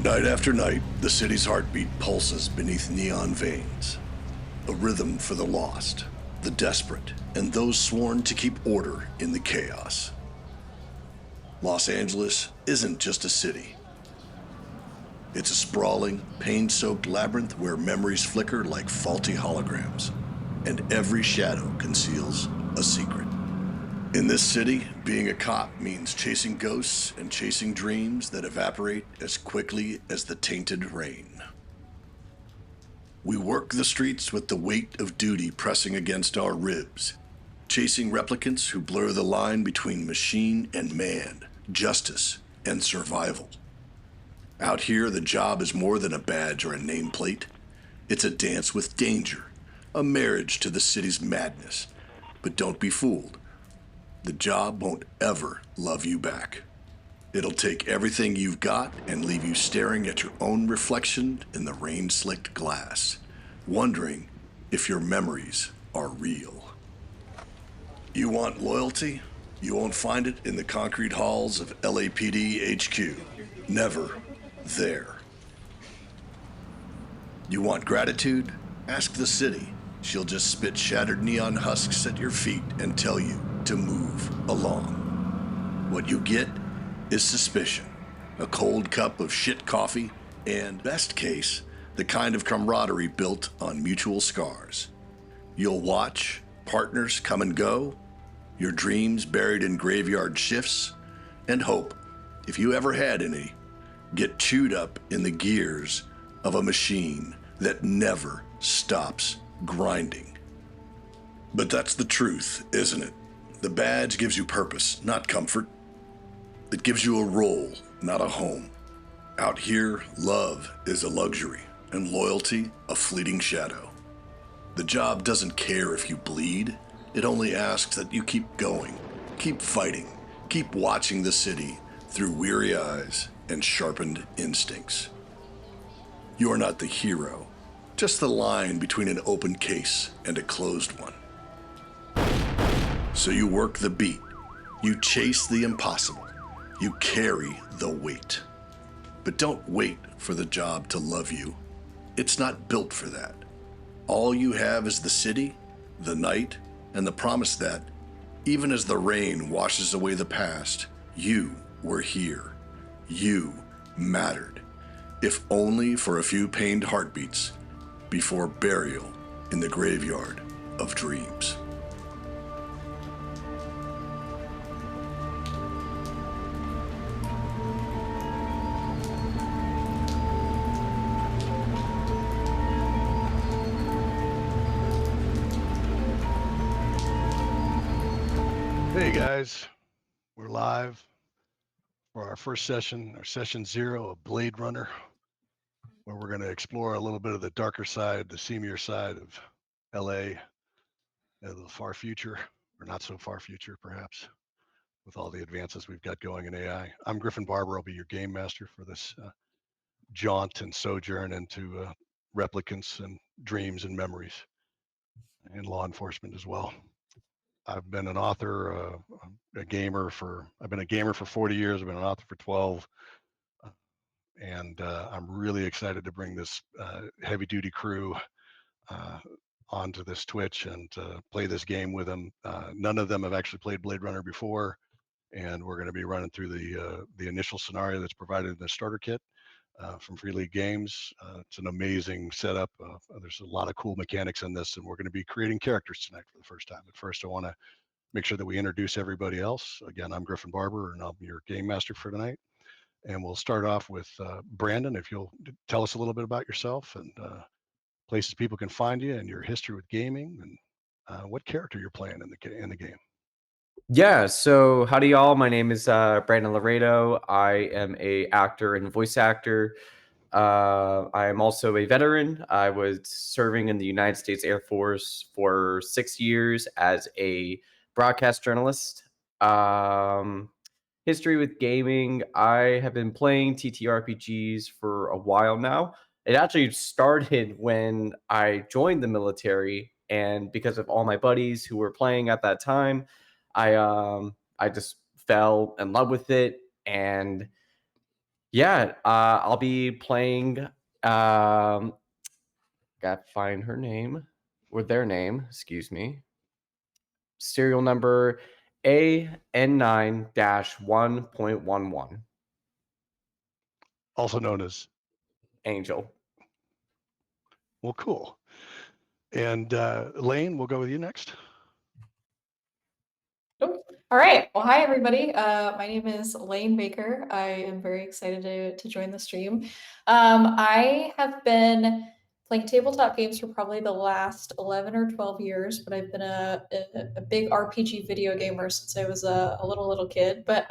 Night after night, the city's heartbeat pulses beneath neon veins. A rhythm for the lost, the desperate, and those sworn to keep order in the chaos. Los Angeles isn't just a city. It's a sprawling, pain-soaked labyrinth where memories flicker like faulty holograms, and every shadow conceals a secret. In this city, being a cop means chasing ghosts and chasing dreams that evaporate as quickly as the tainted rain. We work the streets with the weight of duty pressing against our ribs, chasing replicants who blur the line between machine and man, justice and survival. Out here, the job is more than a badge or a nameplate. It's a dance with danger, a marriage to the city's madness. But don't be fooled. The job won't ever love you back. It'll take everything you've got and leave you staring at your own reflection in the rain-slicked glass, wondering if your memories are real. You want loyalty? You won't find it in the concrete halls of LAPD HQ. Never there. You want gratitude? Ask the city. She'll just spit shattered neon husks at your feet and tell you to move along. What you get is suspicion, a cold cup of shit coffee, and, best case, the kind of camaraderie built on mutual scars. You'll watch partners come and go, your dreams buried in graveyard shifts, and hope, if you ever had any, get chewed up in the gears of a machine that never stops grinding. But that's the truth, isn't it? The badge gives you purpose, not comfort. It gives you a role, not a home. Out here, love is a luxury, and loyalty a fleeting shadow. The job doesn't care if you bleed. It only asks that you keep going, keep fighting, keep watching the city through weary eyes and sharpened instincts. You are not the hero, just the line between an open case and a closed one. So you work the beat, you chase the impossible, you carry the weight. But don't wait for the job to love you. It's not built for that. All you have is the city, the night, and the promise that, even as the rain washes away the past, you were here. You mattered, if only for a few pained heartbeats before burial in the graveyard of dreams. Hey guys, we're live for our first session, our session 0 of Blade Runner, where we're going to explore a little bit of the darker side, the seamier side of LA, the far future, or not so far future perhaps, with all the advances we've got going in AI. I'm Griffin Barber. I'll be your game master for this jaunt and sojourn into replicants and dreams and memories, and law enforcement as well. I've been an author, I've been a gamer for 40 years. I've been an author for 12. And I'm really excited to bring this heavy duty crew onto this Twitch and play this game with them. None of them have actually played Blade Runner before. And we're going to be running through the initial scenario that's provided in the starter kit from Free League Games. It's an amazing setup. There's a lot of cool mechanics in this, and we're going to be creating characters tonight for the first time. But first, I want to make sure that we introduce everybody else. Again, I'm Griffin Barber, and I'll be your game master for tonight. And we'll start off with Branden, if you'll tell us a little bit about yourself and places people can find you and your history with gaming and what character you're playing in the game. Yeah, so howdy y'all. My name is Branden Laredo. I am a actor and voice actor. I am also a veteran. I was serving in the United States Air Force for 6 years as a broadcast journalist. History with gaming, I have been playing TTRPGs for a while now. It actually started when I joined the military, and because of all my buddies who were playing at that time, I just fell in love with it, and Yeah, I'll be playing. Gotta find her name or their name. Excuse me. Serial number AN9-1.11. Also known as Angel. well, cool. And Laine, we'll go with you next. Oh, all right. Well, hi, everybody. My name is Laine Baker. I am very excited to join the stream. I have been playing tabletop games for probably the last 11 or 12 years, but I've been a big RPG video gamer since I was a little kid. But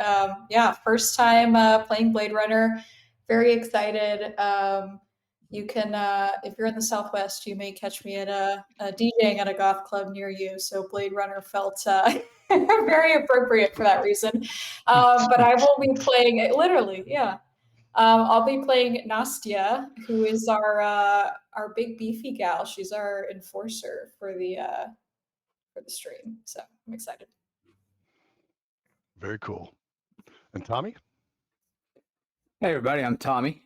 yeah, first time playing Blade Runner. Very excited. You can, if you're in the Southwest, you may catch me at DJing at a goth club near you. So Blade Runner felt very appropriate for that reason. But I will be playing it literally, yeah. I'll be playing Nastya, who is our big beefy gal. She's our enforcer for the stream. So I'm excited. Very cool. And Tommy? Hey everybody, I'm Tommy.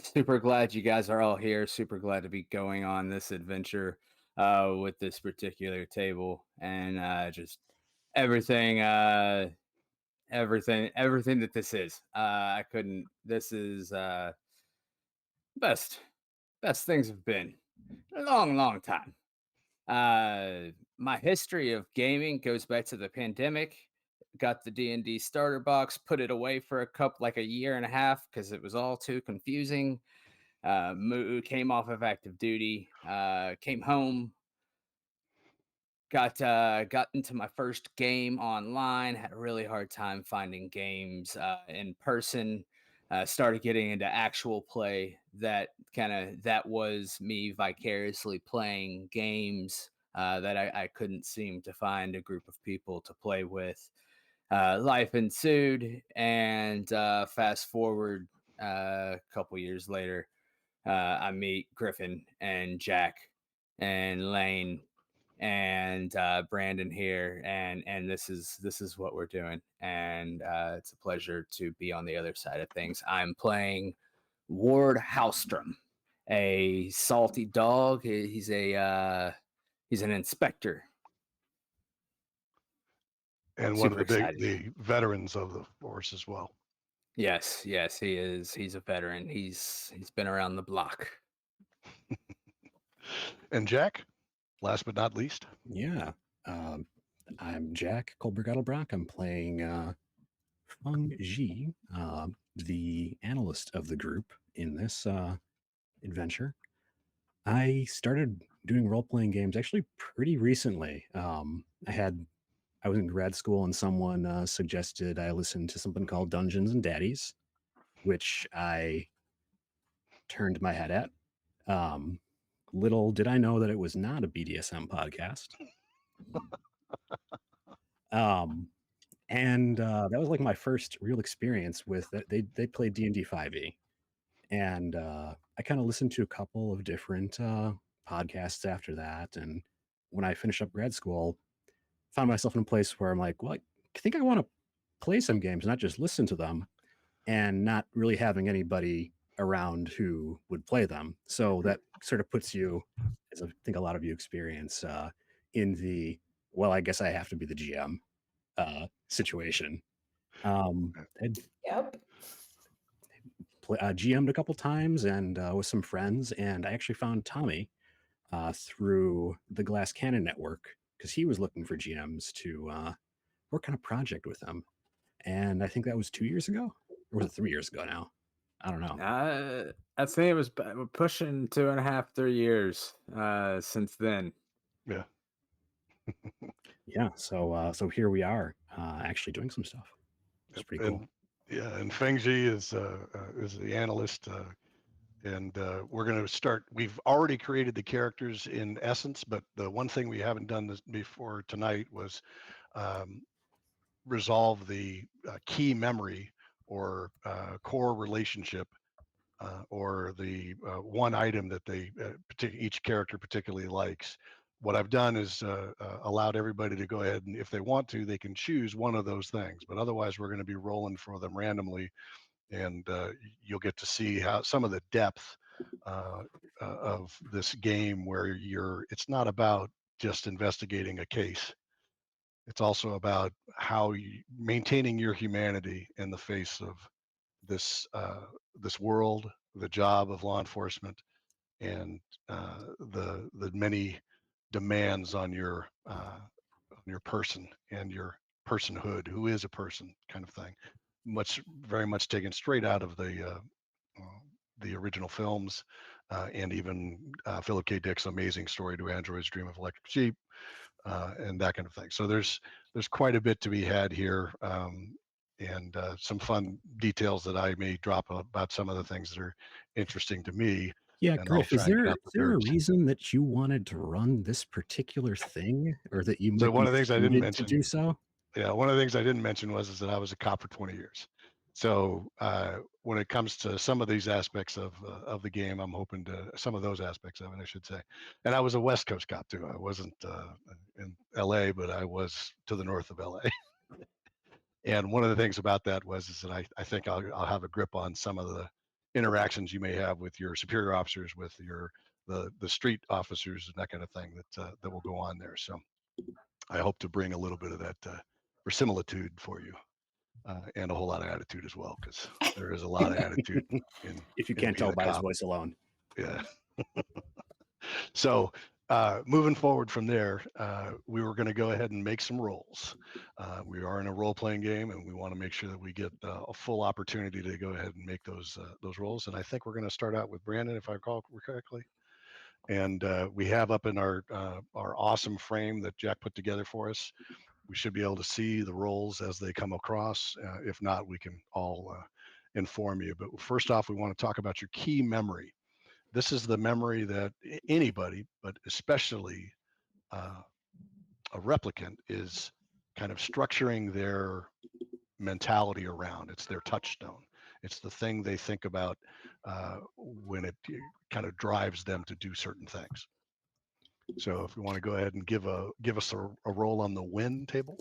Super glad you guys are all here. Super glad to be going on this adventure with this particular table and just everything, everything that this is. I couldn't. This is best things have been a long time. My history of gaming goes back to the pandemic. Got the D&D starter box, put it away for a year and a half because it was all too confusing. Came off of active duty, came home, got into my first game online. Had a really hard time finding games in person. Started getting into actual play. That was me vicariously playing games that I couldn't seem to find a group of people to play with. Life ensued, and fast forward a couple years later, I meet Griffin and Jack and Laine and Branden here, and this is what we're doing, and it's a pleasure to be on the other side of things. I'm playing Ward Halstrom, a salty dog. He's an inspector. And one Super of excited. the veterans of the force as well. Yes, he is. He's a veteran. He's been around the block. And Jack, last but not least. Yeah. I'm Jack Kolberg-Edelbrock. I'm playing Feng, the analyst of the group in this adventure. I started doing role-playing games actually pretty recently. I was in grad school and someone suggested I listen to something called Dungeons and Daddies, which I turned my head at. Little did I know that it was not a BDSM podcast. And that was like my first real experience with it. They played D&D 5e, and I kind of listened to a couple of different podcasts after that. And when I finished up grad school, found myself in a place where I'm like, well, I think I want to play some games, not just listen to them, and not really having anybody around who would play them. So that sort of puts you, as I think a lot of you experience, in the, well, I guess I have to be the GM situation. I'd Yep. GM'd a couple times and with some friends, and I actually found Tommy through the Glass Cannon Network because he was looking for GMs to work on a project with them. And I think that was 2 years ago, or was it 3 years ago now? I don't know. I think it was we're pushing 2.5, 3 years since then. Yeah. Yeah. So here we are, actually doing some stuff. It's pretty cool. Yeah, and Feng is the analyst, and we're going to start. We've already created the characters in Essence, but the one thing we haven't done before tonight was resolve the key memory or core relationship or the one item that each character particularly likes. What I've done is allowed everybody to go ahead and if they want to, they can choose one of those things. But otherwise, we're going to be rolling for them randomly. and you'll get to see how some of the depth of this game, where it's not about just investigating a case. It's also about how you maintaining your humanity in the face of this this world, the job of law enforcement, and the many demands on your person and your personhood, who is a person, kind of thing. Very much taken straight out of the original films, and even Philip K. Dick's amazing story "To Android's Dream of Electric Sheep," and that kind of thing. So there's quite a bit to be had here, and some fun details that I may drop about some of the things that are interesting to me. Yeah, And I'll Griff, try and get out is there a prepared. reason that you wanted to run this particular thing, or that you So might one be of the things I didn't suited to mention, do so? yeah, one of the things I didn't mention is that I was a cop for 20 years. So when it comes to some of these aspects of the game, I'm hoping to some of those aspects of it, I should say. And I was a West Coast cop too. I wasn't in LA, but I was to the north of LA. And one of the things about that is that I think I'll have a grip on some of the interactions you may have with your superior officers, with the street officers, and that kind of thing that will go on there. So I hope to bring a little bit of that verisimilitude for you, and a whole lot of attitude as well, because there is a lot of attitude in If you in can't being tell a by his cop. voice alone. Yeah. So moving forward from there, we were going to go ahead and make some rolls. We are in a role-playing game, and we want to make sure that we get a full opportunity to go ahead and make those rolls. And I think we're going to start out with Branden, if I recall correctly. And we have up in our awesome frame that Jack put together for us, we should be able to see the rolls as they come across. If not, we can all inform you. But first off, we want to talk about your key memory. This is the memory that anybody, but especially a replicant, is kind of structuring their mentality around. It's their touchstone. It's the thing they think about when it kind of drives them to do certain things. So if we want to go ahead and give us a roll on the win table.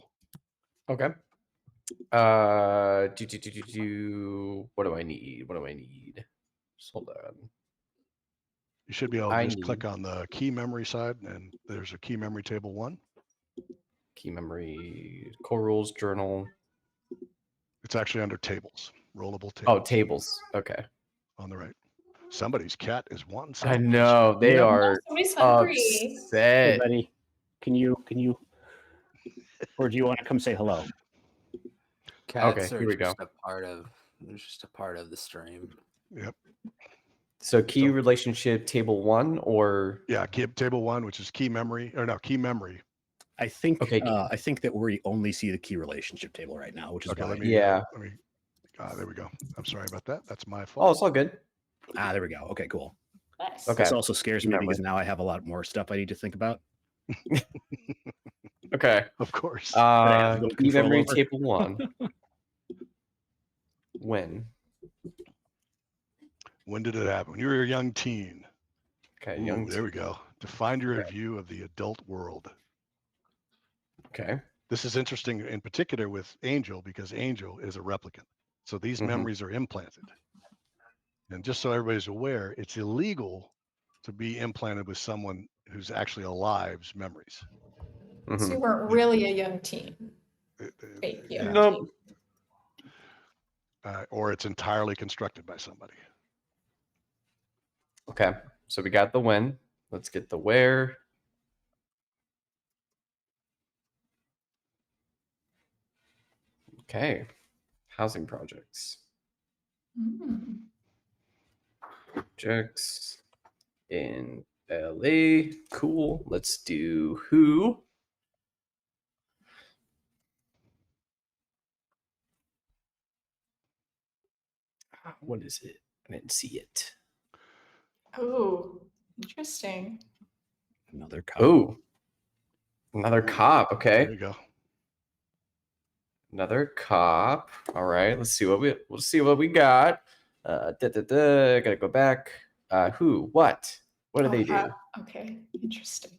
Okay. What do I need? Just hold on. You should be able to just click on the key memory side, and there's a key memory table 1. Key memory, core rules, journal. It's actually under tables, rollable tables. Oh, tables. Okay. On the right. Somebody's cat is wanting I something. know they are Somebody's hungry. Hey, upset. buddy, can you, or do you want to come say hello? Cats Okay, are here we go. just a part of the stream. Yep. So key relationship table 1, or yeah, table 1, which is key memory, or no, key memory. I think okay. I think that we only see the key relationship table right now, which is Okay, why. let me there we go. I'm sorry about that. That's my fault. Oh, it's all good. There we go. Okay, cool. Nice. Okay. This also scares me Memory. because now I have a lot more stuff I need to think about. Okay. Of course. Key memory table 1. When did it happen? When you were a young teen. Okay, Ooh, there we go. Define your view of the adult world. Okay. This is interesting in particular with Angel, because Angel is a replicant. So these memories are implanted. And just so everybody's aware, it's illegal to be implanted with someone who's actually alive's memories. So you weren't really a young teen. Fake young Nope. Or it's entirely constructed by somebody. Okay. So we got the when. Let's get the where. Okay. Housing projects. Projects in LA. Cool. Let's do who. What is it? I didn't see it. Oh, interesting. Another cop. Oh, another cop. Okay. There you go. Another cop. All right. Let's see what we got. Gotta go back. Who? What? What do they do? Okay, interesting.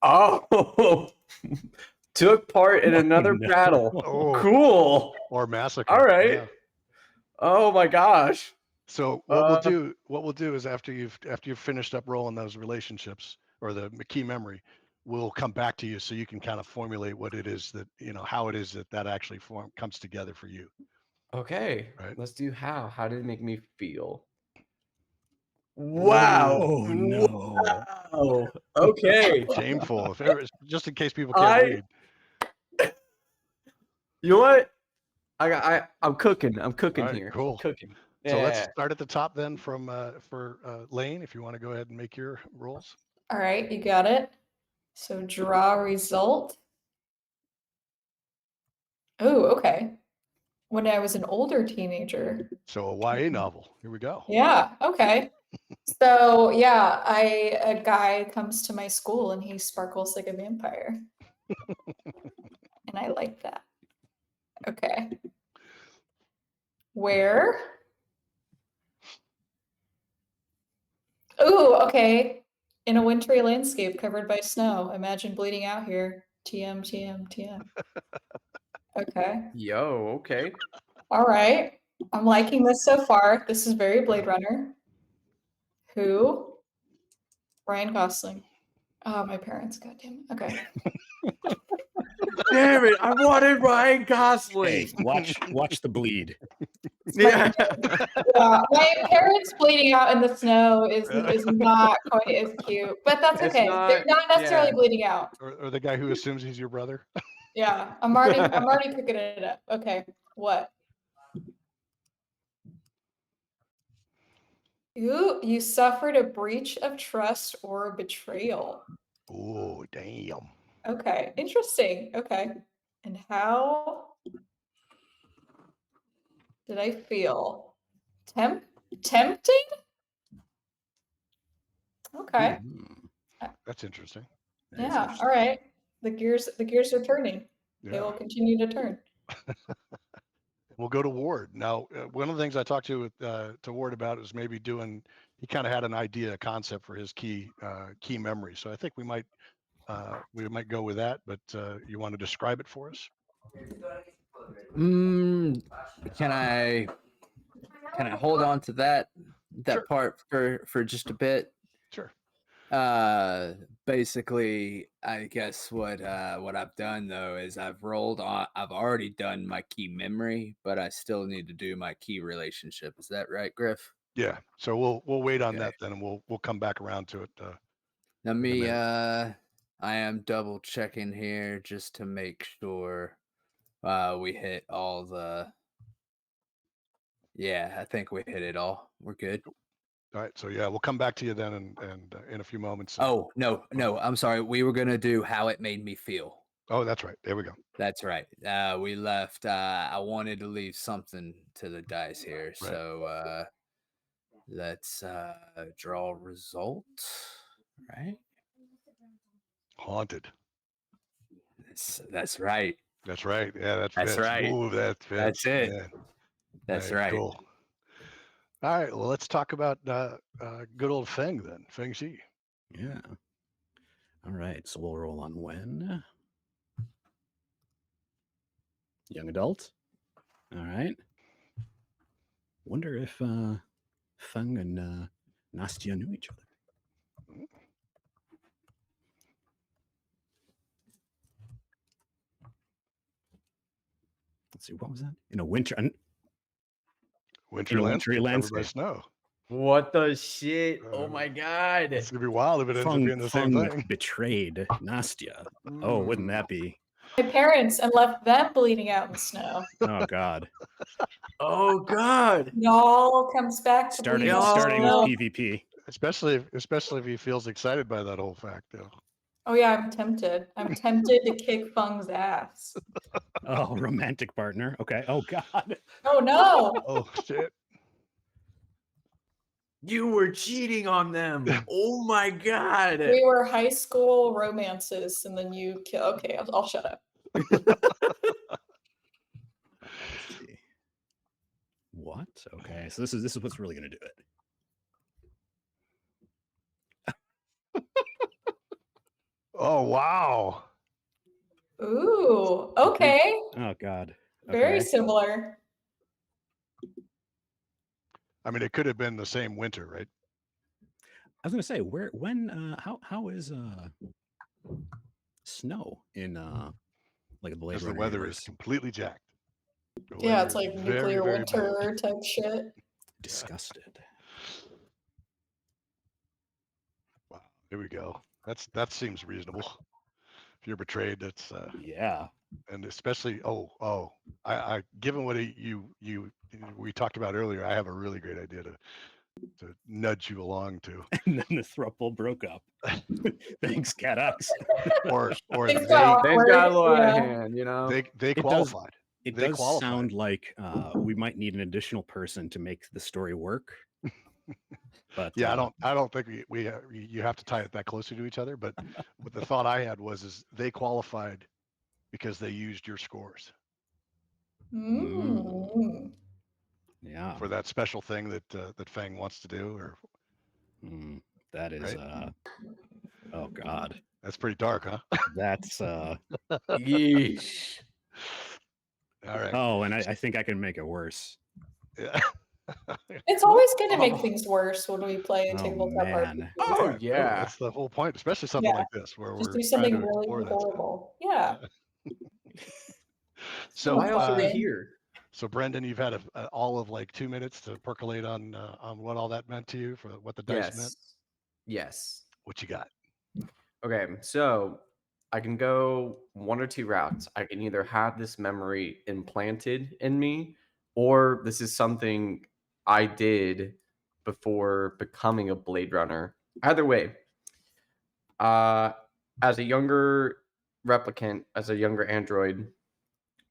Oh, Took part in another no. battle. Oh. Cool. Or massacre. All right. Yeah. Oh my gosh. So what we'll do is after you've finished up rolling those relationships or the key memory, we'll come back to you so you can kind of formulate what it is that, how it is that actually comes together for you. Okay. Right. Let's do how. How did it make me feel? Wow. Oh no. Wow. Okay. Shameful. If ever, just in case people can't read. You know what? I'm cooking. I'm cooking All right, here. cool. Cooking. So let's Yeah. start at the top then for Laine, if you want to go ahead and make your rolls. All right, you got it. So draw result. Oh, okay. When I was an older teenager. So a YA novel. Here we go. Yeah, okay. So yeah, a guy comes to my school and he sparkles like a vampire. And I like that. Okay. Where? Ooh, okay. In a wintry landscape covered by snow. Imagine bleeding out here. TM, TM, TM. Okay. Yo, okay. All right. I'm liking this so far. This is very Blade Runner. Who? Ryan Gosling. Oh, my parents. Goddamn. Okay. Damn it! I wanted Ryan Gosling. Hey, watch the bleed. Yeah. Yeah, my parents bleeding out in the snow is not quite as cute, but that's It's okay. They're not necessarily yeah. bleeding out. Or the guy who assumes he's your brother. Yeah, I'm already cooking it up. Okay, what? You suffered a breach of trust or a betrayal. Oh, damn. Okay, interesting. Okay, and how did I feel? Tempted? Okay. That's interesting. That is Yeah. interesting. All right. The gears are turning. They Yeah. will continue to turn. We'll go to Ward. Now, one of the things I talked to Ward about is maybe doing, he kind of had an idea, a concept for his key memory. So I think we might go with that, but you want to describe it for us? Can I hold on to that Sure. part for just a bit? Sure. Basically, I guess what I've done though is I've already done my key memory, but I still need to do my key relationship. Is that right, Griff? Yeah. So we'll wait on Okay. that then, and we'll come back around to it. Let in a me minute. I am double checking here just to make sure we hit all the. Yeah, I think we hit it all. We're good. All right. So yeah, we'll come back to you then, and in a few moments. Oh, no, I'm sorry. We were gonna do how it made me feel. Oh, that's right. There we go. That's right. We left. I wanted to leave something to the dice here, Right. so let's draw result. Right. Haunted. That's right. That's right. Yeah, That's fits. right. Ooh, that fits. That's it. Yeah. That's right. Cool. All right. Well, let's talk about good old Feng then. Feng Xi. Yeah. All right. So we'll roll on when. Young adult. All right. Wonder if Feng and Nastya knew each other. Let's see. What was that? In a wintry Wintry landscape. covered by snow. What the shit? Oh my god. It's gonna be wild if it ends up being the same Feng thing. betrayed Nastya. Oh, wouldn't that be? My parents and left them bleeding out in the snow. Oh God. Oh god. It all comes back to Starting bleeding out in the starting snow. with PvP. Especially if he feels excited by that whole fact, though. Oh yeah, I'm tempted. I'm tempted to kick Feng's ass. Oh, romantic partner. Okay. Oh God. Oh no. Oh shit. You were cheating on them. Oh my god. We were high school romances, and then you kill. Okay, I'll shut up. Let's see. What? Okay. So this is what's really gonna do it. Oh wow. Ooh, I'm pretty- okay. Oh God. Very Okay. similar. I mean, it could have been the same winter, right? I was gonna say, how is snow in like the Blade Because the Runner weather is universe? completely jacked. The Yeah, weather it's is like very, nuclear very bad. winter type shit. Disgusted. Wow, here we go. That seems reasonable. If you're betrayed, that's Yeah. and especially I given what we talked about earlier, I have a really great idea to nudge you along to, And then the throuple broke up. Thanks, Cat or Things got Things got a awkward. little out of Yeah. hand, you know. they It does- qualified. It They does qualified. sound like we might need an additional person to make the story work. But Yeah, I don't think you have to tie it that closely to each other. But what the thought I had is they qualified because they used your scores Mm. yeah, for that special thing that Feng wants to do. Or that is right? Oh God, That's pretty dark, huh? that's Yeesh. All right. oh, and I think I can make it worse. Yeah. It's always good to make things worse when we play Oh, tabletop man. RPG. Oh yeah. That's the whole point, especially something Yeah. like this where Just we're do trying something to really explore that stuff. horrible. Yeah. So Why else are we fun. here? So Branden, you've had all of like 2 minutes to percolate on what all that meant to you, for what the dice meant. Yes. What you got? Okay, so I can go one or two routes. I can either have this memory implanted in me, or this is something I did before becoming a Blade Runner. Either way, as a younger replicant, as a younger android,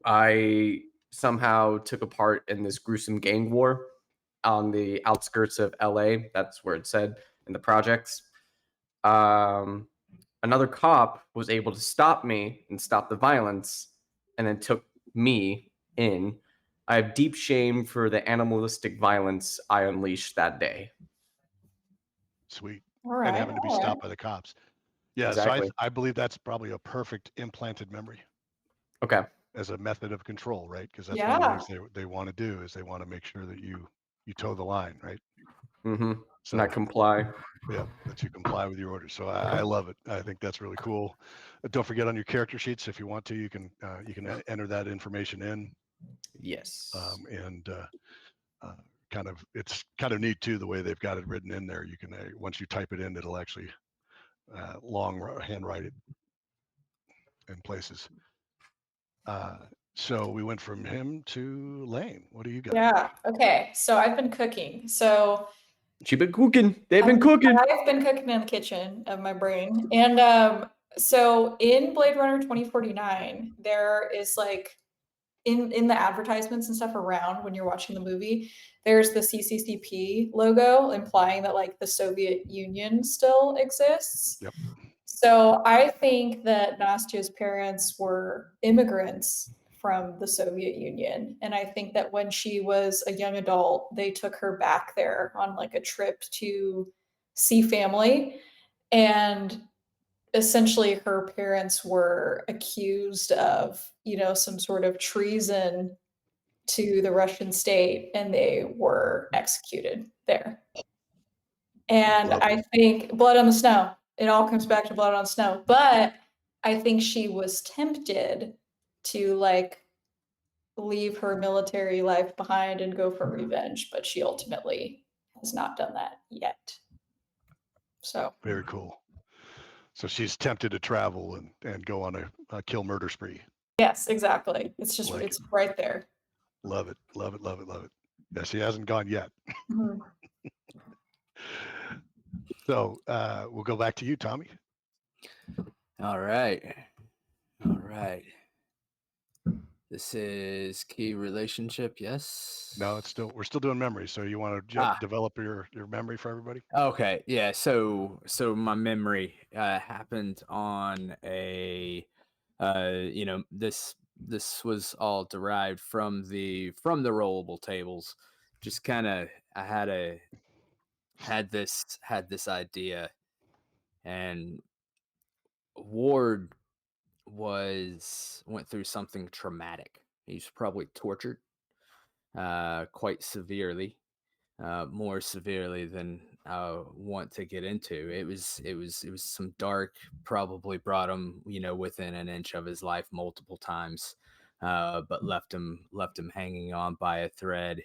I somehow took a part in this gruesome gang war on the outskirts of LA. That's where it said in the projects. Another cop was able to stop me and stop the violence, and then took me in. I have deep shame for the animalistic violence I unleashed that day. Sweet. All And right. having to be all right. stopped by the cops. Yeah, Exactly. so I believe that's probably a perfect implanted memory Okay. as a method of control, right? Because that's one of the things they want to do, is they want to make sure that you toe the line, right? Mm-hmm. So And I comply. yeah, that you comply with your orders. So I love it. I think that's really cool. Don't forget, on your character sheets, if you want to, you can enter that information in, Yes. and it's kind of neat too, the way they've got it written in there. You can once you type it in, it'll actually handwrite it in places. So we went from him to Laine. What do you got? Yeah. Okay. So I've been cooking. So She been cooking. They've been cooking. I've been cooking in the kitchen of my brain. And so in Blade Runner 2049, there is like in the advertisements and stuff around when you're watching the movie, there's the CCCP logo implying that like the Soviet Union still exists. Yep. So I think that Nastya's parents were immigrants from the Soviet Union. And I think that when she was a young adult, they took her back there on like a trip to see family. And essentially her parents were accused of, some sort of treason to the Russian state, and they were executed there. And Love it. I think blood on the snow. It all comes back to blood on snow. But I think she was tempted to like leave her military life behind and go for revenge, but she ultimately has not done that yet. So Very cool. So she's tempted to travel and go on a kill murder spree. yes, exactly. It's just Like it's right there. Love it, love it, love it, love it. Yeah, she hasn't gone yet. Mhm. So we'll go back to you, Tommy. All right. This is key relationship. Yes. No, we're still doing memory. So you want to develop your memory for everybody? Okay. Yeah. So my memory happened on a this was all derived from the rollable tables. Just kind of I had this idea, and Ward went through something traumatic. He's probably tortured quite severely, more severely than I want to get into. It was some dark, probably brought him, within an inch of his life multiple times, but left him hanging on by a thread,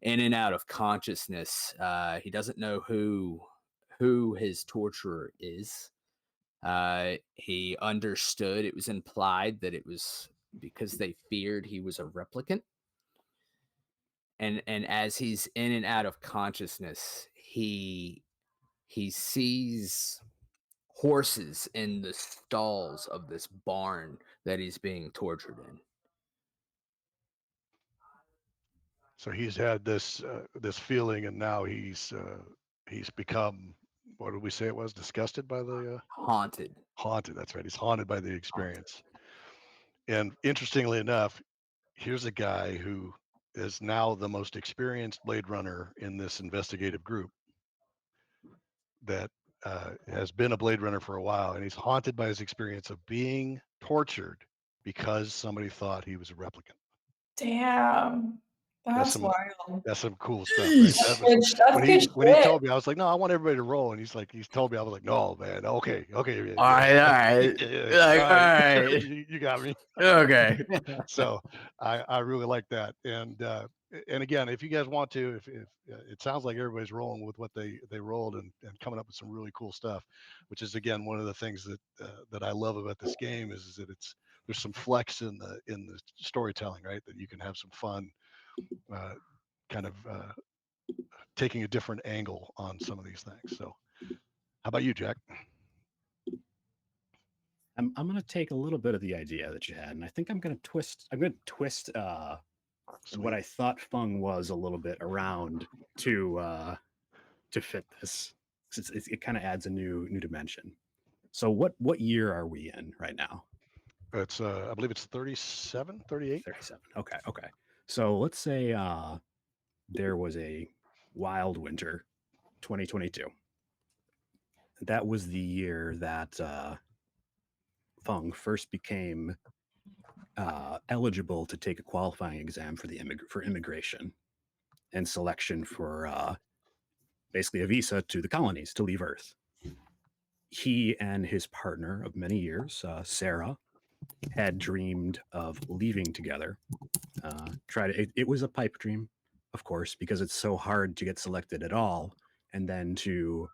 in and out of consciousness. He doesn't know who his torturer is. He understood, it was implied that it was because they feared he was a replicant. And as he's in and out of consciousness, he sees horses in the stalls of this barn that he's being tortured in. So he's had this this feeling, and now he's become, what did we say it was? Disgusted by the Haunted. haunted. That's right. He's haunted by the experience. And interestingly enough, here's a guy who is now the most experienced Blade Runner in this investigative group that has been a Blade Runner for a while, and he's haunted by his experience of being tortured because somebody thought he was a replicant. Damn. That's some- wild. That's some cool stuff, right? That's good When he shit. told me, I was like, no, I want everybody to roll. And he's told me, I was like, no, man, okay. All right. You got me. Okay. So I really like that. And again, if you guys want to, if it sounds like everybody's rolling with what they rolled and coming up with some really cool stuff, which is again one of the things that I love about this game is that there's some flex in the storytelling, right? That you can have some fun, kind of taking a different angle on some of these things. So, how about you, Jack? I'm going to take a little bit of the idea that you had, and I think I'm going to twist what I thought Feng was a little bit around to fit this. It kind of adds a new dimension. So what year are we in right now? It's I believe it's 37, 38. 37. Okay. So let's say there was a wild winter, 2022. That was the year that Feng first became eligible to take a qualifying exam for immigration and selection for basically a visa to the colonies to leave Earth. He and his partner of many years, Sarah, had dreamed of leaving together. It was a pipe dream, of course, because it's so hard to get selected at all, and then to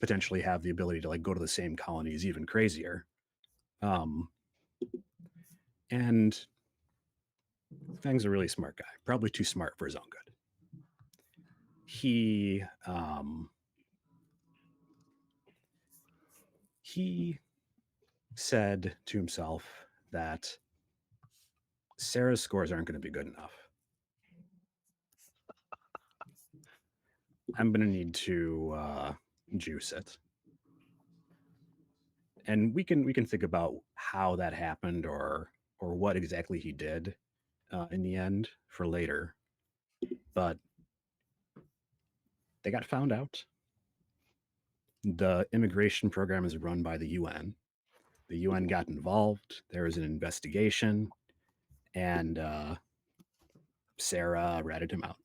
potentially have the ability to go to the same colony is even crazier. And Feng's a really smart guy, probably too smart for his own good. He said to himself that Sarah's scores aren't going to be good enough. I'm going to need to juice it. And we can think about how that happened or what exactly he did in the end for later. But they got found out. The immigration program is run by the UN. The UN got involved. There was an investigation, and Sarah ratted him out.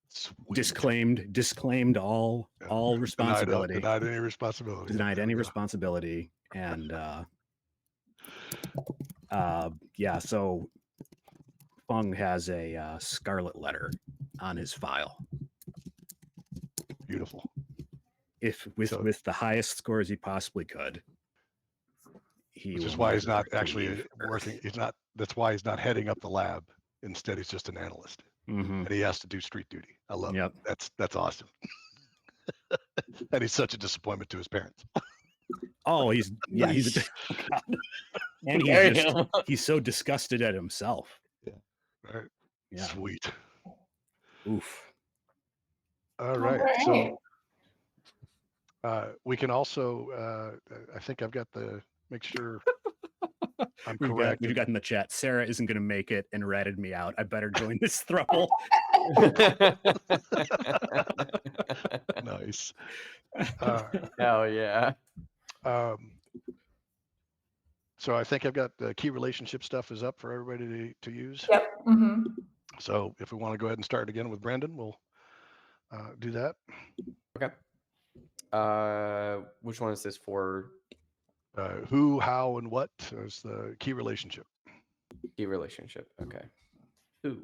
Sweet. Disclaimed all responsibility. Denied any responsibility. Denied any responsibility, and so Feng has a scarlet letter on his file. Beautiful. With the highest scores he possibly could. Which is why he's not actually working. That's why he's not heading up the lab. Instead, he's just an analyst, and he has to do street duty. I love it. That's awesome. And he's such a disappointment to his parents. Oh, he's and he's so disgusted at himself. Yeah. Right. Yeah. Sweet. Oof. All right. So we can also. I think I've got make sure I'm correct. We've got in the chat. Sarah isn't going to make it and ratted me out. I better join this throuple. Nice. Hell yeah. So I think I've got the key relationship stuff is up for everybody to use. Yep. So if we want to go ahead and start again with Branden, we'll do that. Okay. Which one is this for? Who, how, and what is the key relationship. Key relationship. Okay. Who?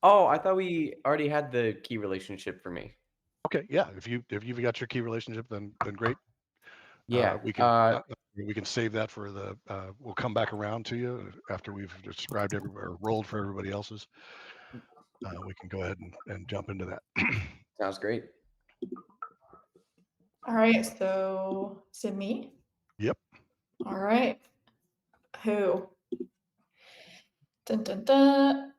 Oh, I thought we already had the key relationship for me. Okay, yeah. If you've got your key relationship, then great. Yeah. We can save that for the. We'll come back around to you after we've described or rolled for everybody else's. We can go ahead and jump into that. Sounds great. All right. So is it me? Yep. All right. Who? Dun, dun, dun.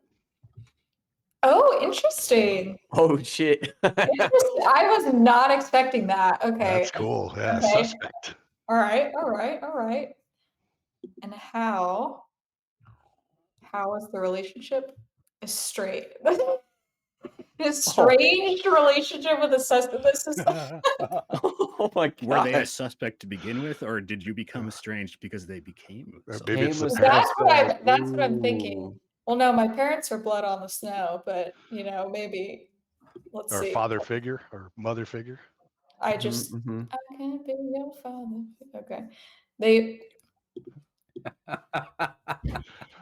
Oh, interesting. Oh shit. I was not expecting that. Okay. That's cool. Yeah. Okay. Suspect. All right. And how is the relationship? Is straight. A strange relationship with a suspect. This is Oh my god. Were they a suspect to begin with, or did you become estranged because they became? Maybe it's the that's parents. what I'm thinking. Well, no, my parents are blood on the snow, but maybe let's Or see. father figure or mother figure. I just I can't be your father. Okay. They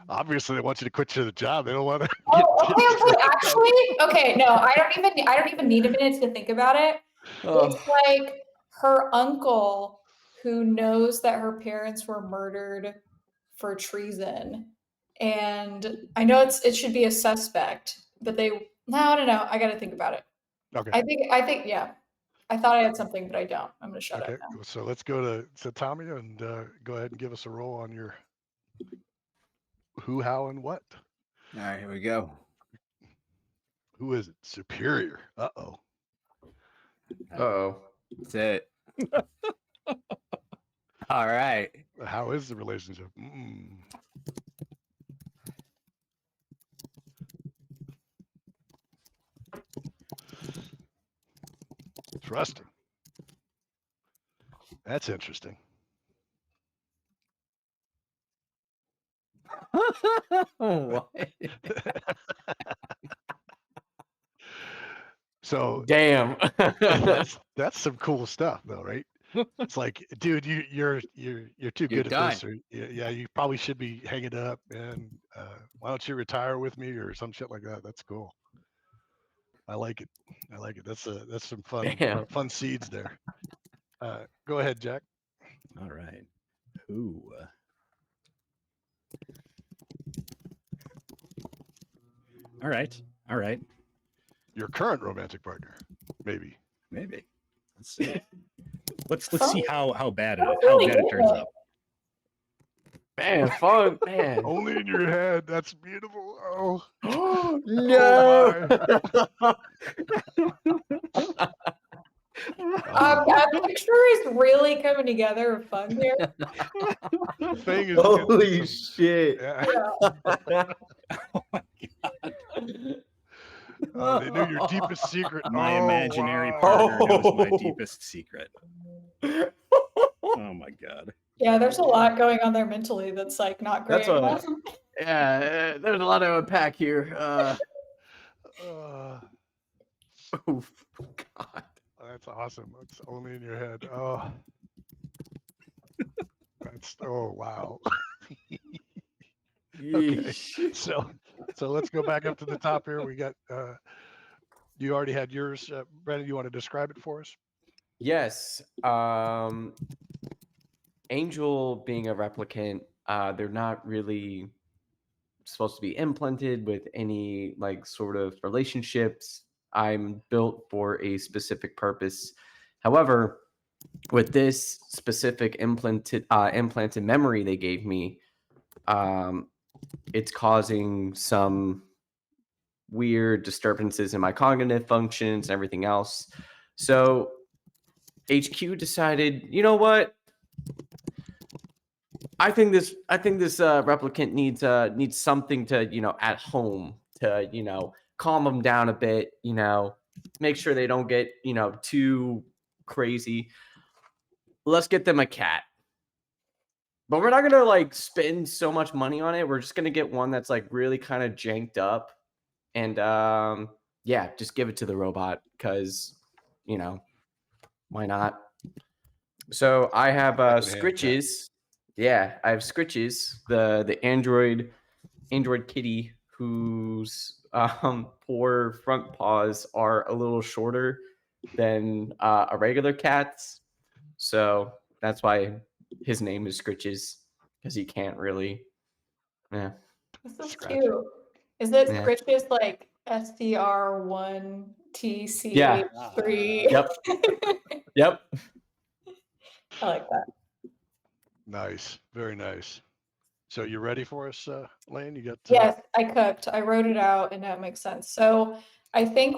Obviously they want you to quit your job. They don't want to okay. Actually, okay, no, I don't even need a minute to think about it. It's like her uncle who knows that her parents were murdered for treason. And I know it should be a suspect, but I don't know. I gotta think about it. Okay. I think yeah. I thought I had something, but I don't. I'm gonna shut up now. So let's go to Tommy and go ahead and give us a roll on your who, how, and what. All right, here we go. Who is it? Superior. Uh-oh. Uh-oh. That's it. All right. How is the relationship? Trusting. That's interesting. What? So damn. that's some cool stuff though, right? It's like, dude, you're too good at this, or yeah, you probably should be hanging up, and why don't you retire with me or some shit like that? That's cool. I like it. That's some fun seeds there. Go ahead, Jack. All right. Who? All right. Your current romantic partner, maybe. Let's see. Let's see how bad it turns out. Man, fun, man. Only in your head. That's beautiful. Oh. No. I'm picture is really coming together of fun here. Feng is holy shit. Yeah. Oh my god. They knew your deepest secret. My imaginary partner knows my deepest secret. Oh my god. Yeah, there's a lot going on there mentally that's like not great. Yeah, there's a lot to unpack here. Oh God. That's awesome. It's only in your head. Oh. Wow. Okay. So let's go back up to the top here. We got you already had yours. Branden, you want to describe it for us? Yes. Angel being a replicant, they're not really supposed to be implanted with any like sort of relationships. I'm built for a specific purpose. However, with this specific implanted memory they gave me, it's causing some weird disturbances in my cognitive functions and everything else. So HQ decided, you know what? I think this replicant needs something to, at home to, calm them down a bit, make sure they don't get, too crazy. let's get them a cat. But we're not gonna like spend so much money on it. We're just gonna get one that's like really kind of janked up, and yeah, just give it to the robot because why not? So I have Secondhand cat. Scritches. Yeah, I have Scritches, the Android kitty whose poor front paws are a little shorter than a regular cat's. So that's why his name is Scritches, because he can't really. Yeah. This is Scratch. cute. Is it Yeah. Scritches like SDR1TCH3? Yep. Yep. I like that. Nice. Very nice. So you ready for us, Laine? You got Yes, I cooked. I wrote it out and that makes sense. So I think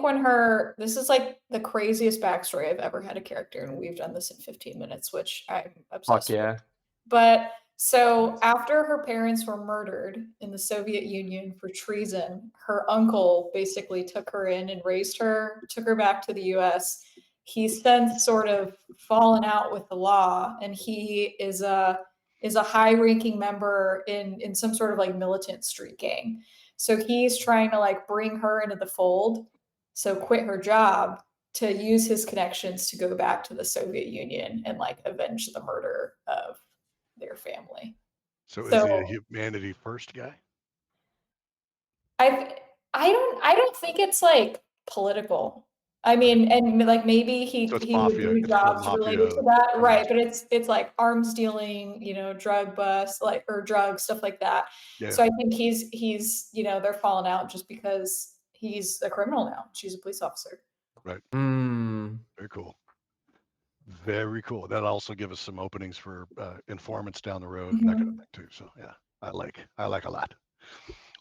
this is like the craziest backstory I've ever had a character, and we've done this in 15 minutes, which I'm obsessed Fuck yeah. with. But so after her parents were murdered in the Soviet Union for treason, her uncle basically took her in and raised her, took her back to the US. He's since sort of fallen out with the law, and he is a high-ranking member in some sort of like militant street gang. So he's trying to like bring her into the fold, so quit her job to use his connections to go back to the Soviet Union and like avenge the murder of their family. So is he a humanity first guy? I don't think it's like political. I mean, and like maybe he So it's he would mafia. do It's more jobs related to mafia that, right? oriented. But it's like arms dealing, drug bust, like or drugs, stuff like that. Yeah. So I think he's they're falling out just because he's a criminal now. She's a police officer. Right. Mm. Very cool. Very cool. That'll also give us some openings for informants down the road and that kind of thing too. So yeah, I like a lot.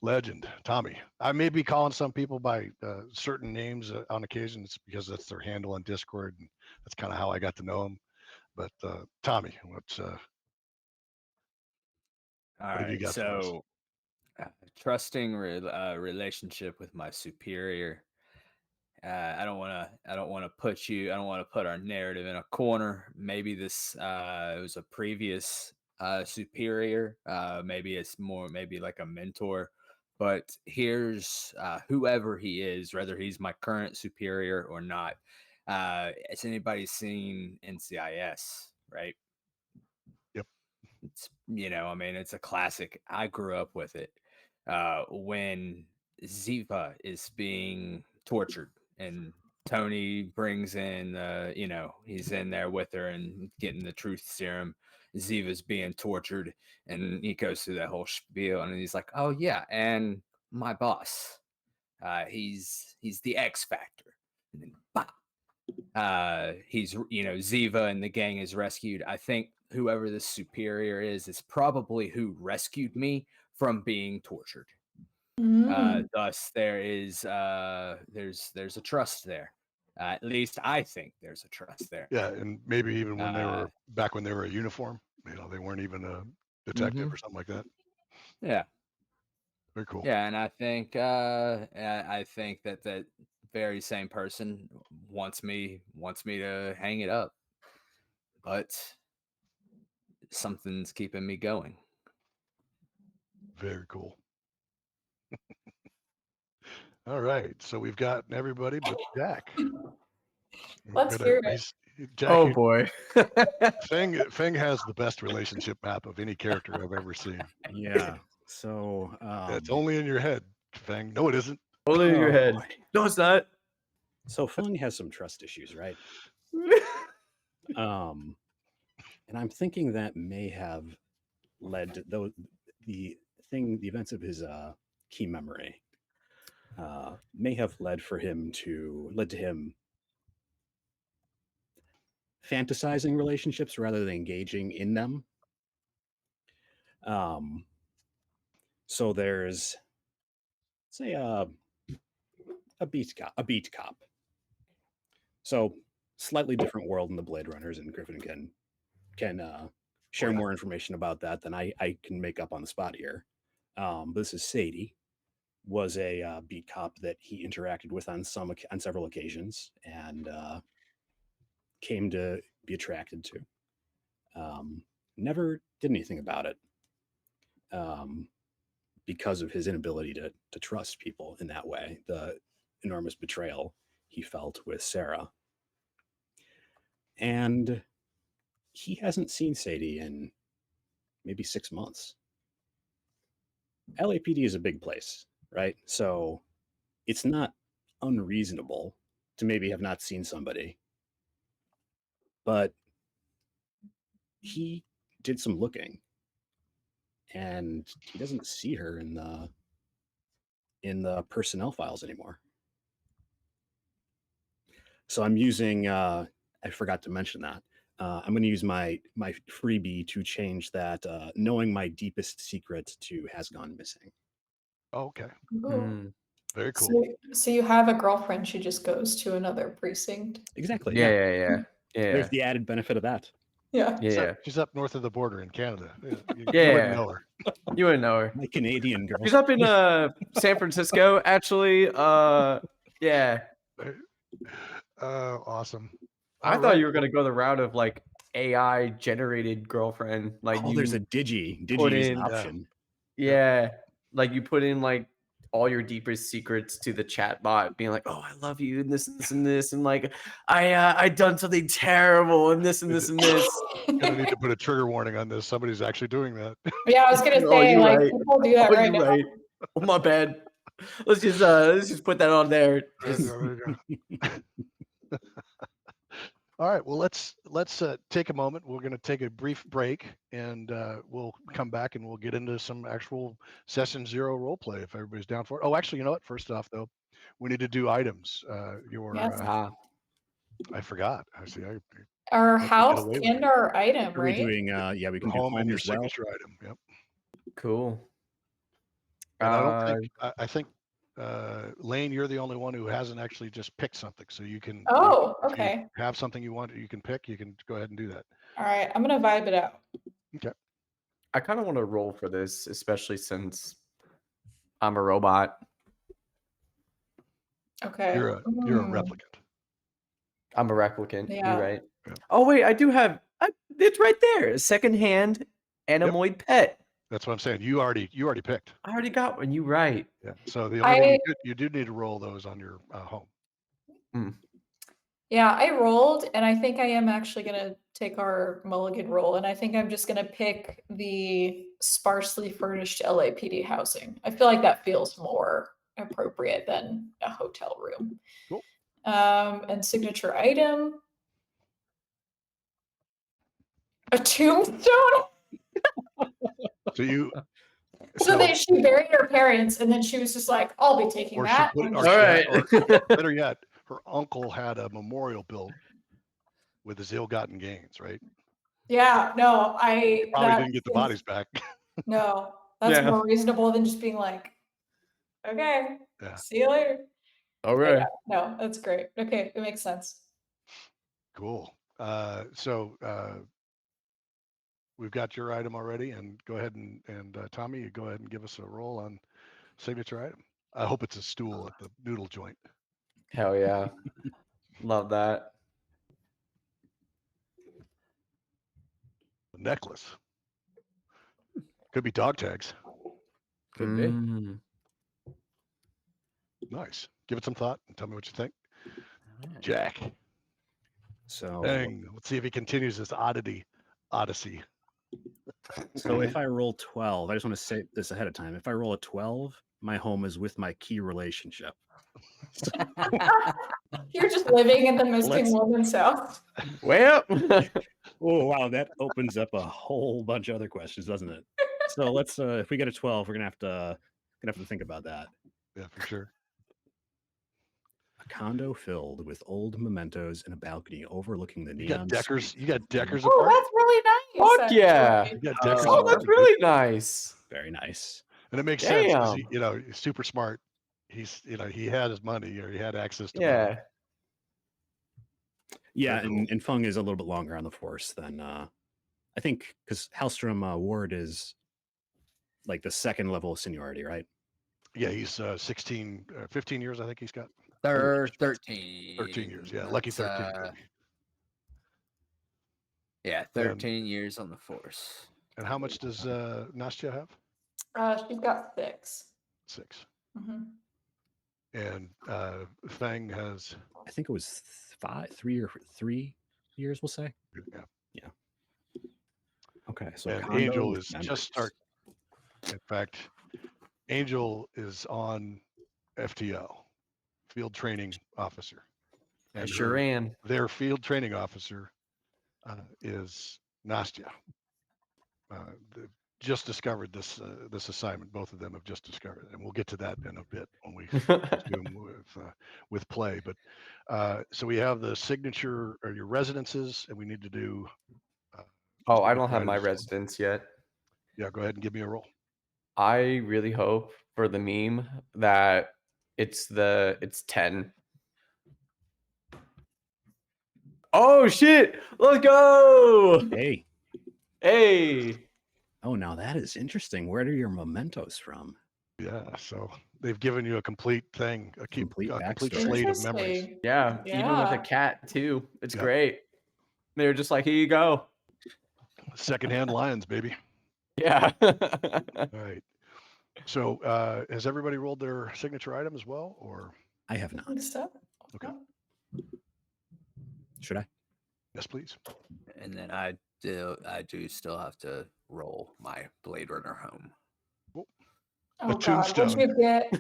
Legend, Tommy. I may be calling some people by certain names on occasion. It's because that's their handle on Discord, and that's kind of how I got to know them. But Tommy, what have you got for us? So trusting relationship with my superior. I don't want to put our narrative in a corner. Maybe this it was a previous superior. Maybe it's more maybe like a mentor. But here's whoever he is, whether he's my current superior or not. Has anybody seen NCIS? Right. Yep. It's I mean, it's a classic. I grew up with it. When Ziva is being tortured and Tony brings in he's in there with her and getting the truth serum. Ziva's being tortured and he goes through that whole spiel and he's like, oh yeah, and my boss. He's the X Factor. And then bop, he's Ziva and the gang is rescued. I think whoever the superior is probably who rescued me from being tortured. Thus there's a trust there. At least I think there's a trust there. Yeah, and maybe even when they were back when they were a uniform, they weren't even a detective or something like that. Yeah. Very cool. Yeah, and I think that very same person wants me to hang it up, but something's keeping me going. Very cool. All right, so we've got everybody but Jack. Let's hear it. Jack, Oh boy. Feng has the best relationship map of any character I've ever seen. Yeah. So It's only in your head, Feng. No, it isn't. Only in your head. boy. No, it's not. So Feng has some trust issues, right? And I'm thinking that may have led to the events of his key memory may have led to him fantasizing relationships rather than engaging in them. So there's, say, a beat cop. So slightly different world in the Blade Runners, and Griffin can share more information about that than I can make up on the spot here. This is Sadie, was a beat cop that he interacted with on several occasions and came to be attracted to. Never did anything about it because of his inability to trust people in that way. The enormous betrayal he felt with Sarah. And he hasn't seen Sadie in maybe 6 months. LAPD is a big place, right? So it's not unreasonable to maybe have not seen somebody. But he did some looking, and he doesn't see her in the personnel files anymore. So I'm using I forgot to mention that. I'm going to use my freebie to change that knowing my deepest secret to has gone missing. Oh, okay. Ooh. Very cool. So you have a girlfriend, she just goes to another precinct. Exactly. Yeah. There's the added benefit of that. Yeah. She's up north of the border in Canada. You Yeah. wouldn't know her. You wouldn't know her. My Canadian girl. She's up in San Francisco, actually. Yeah. Awesome. I All thought right. you were gonna go the route of like AI generated girlfriend. Like Oh, you there's a Digi. put Digi is an in- option. Yeah. Like you put in like all your deepest secrets to the chat bot, being like, "Oh, I love you," and this and this and this, and like, I done something terrible, and this and this and this. Gonna need to put a trigger warning on this. Somebody's actually doing that. Yeah, I was gonna Oh, say, you're like, right. people do that Oh, right you're now. right. Oh, my bad. Let's just put that on there. There you go. All right. Well, let's take a moment. We're going to take a brief break, and we'll come back and we'll get into some actual session 0 role play if everybody's down for it. Oh, actually, you know what? First off, though, we need to do items. Yes. I forgot. I see. Our I can get house away with and it. our item, Are we right? doing we can do Home and your as well. signature item. Yep. Cool. And I don't think I think Laine, you're the only one who hasn't actually just picked something. So you can. Oh, if okay. you have something you want, you can pick. You can go ahead and do that. All right, I'm gonna vibe it out. Okay. I kind of want to roll for this, especially since I'm a robot. Okay. You're a replicant. I'm a replicant. Yeah. You're right. Yeah. Oh wait, I do have. It's right there. A secondhand Animoid pet. That's what I'm saying. You already picked. I already got one. You right. Yeah. So the only thing you do need to roll those on your home. Yeah, I rolled, and I think I am actually gonna take our mulligan roll, and I think I'm just gonna pick the sparsely furnished LAPD housing. I feel like that feels more appropriate than a hotel room. Cool. And signature item. A tombstone. So She buried her parents, and then she was just like, "I'll be taking or that." she put, I'm or, just- or better yet, her uncle had a memorial built with his ill-gotten gains, right? Yeah, no, Probably didn't get the bodies back. No, that's Yeah. more reasonable than just being like, "Okay, Yeah. see you later." All But right. yeah, no, that's great. Okay, it makes sense. Cool. So we've got your item already, and go ahead and Tommy, you go ahead and give us a roll on signature item. I hope it's a stool at the noodle joint. Hell yeah. Love that. A necklace. Could be dog tags. Could be. Nice. Give it some thought and tell me what you think. Jack. So Dang. Let's see if he continues this odyssey. So if I roll 12, I just want to say this ahead of time. If I roll a 12, my home is with my key relationship. You're just living in the missing Let's- woman's house. Well, Oh wow, that opens up a whole bunch of other questions, doesn't it? So let's if we get a 12, we're gonna have to think about that. Yeah, for sure. A condo filled with old mementos and a balcony overlooking the You got neon. Deckers. street. You got Deckers Oh, apart. that's really nice. Fuck yeah. actually. You got Deckers oh, apart, that's dude. really nice. Very nice. And it makes sense because Damn. he's super smart. He's he had his money or he had access to money. Yeah. Yeah, Very cool. and Feng is a little bit longer on the force than I think because Halstrom Ward is like the second level of seniority, right? Yeah, he's 15 years. I think he's got 13. 13 years. Yeah, lucky That's, 13. Yeah, 13 years on the force. And how much does Nastya have? She's got 6. 6. Mm-hmm. And Feng has. I think it was 3 years, we'll say. Yeah. Okay, so And condo Angel with is members. just start. In fact, Angel is on FTO, Field Training Officer. I sure am. Their Field Training Officer is Nastya. They've just discovered this assignment. Both of them have just discovered it, and we'll get to that in a bit when we resume with play. But so we have the signature or your residences, and we need to do. Oh, I don't have signature my items. residence yet. Yeah, go ahead and give me a roll. I really hope for the meme that it's 10. Oh shit! Let's go! Hey. Hey! Oh, now that is interesting. Where are your mementos from? Yeah, so they've given you a complete thing, a complete slate of memories. Interesting. Yeah, even with a Yeah. cat too. It's Yeah. great. They were just like, here you go. Secondhand lions, baby. Yeah. All right. So has everybody rolled their signature item as well, or I have I not. think so. Okay. Should I? yes, please? And then I do still have to roll my Blade Runner home. Oh A God, what'd tombstone. you get?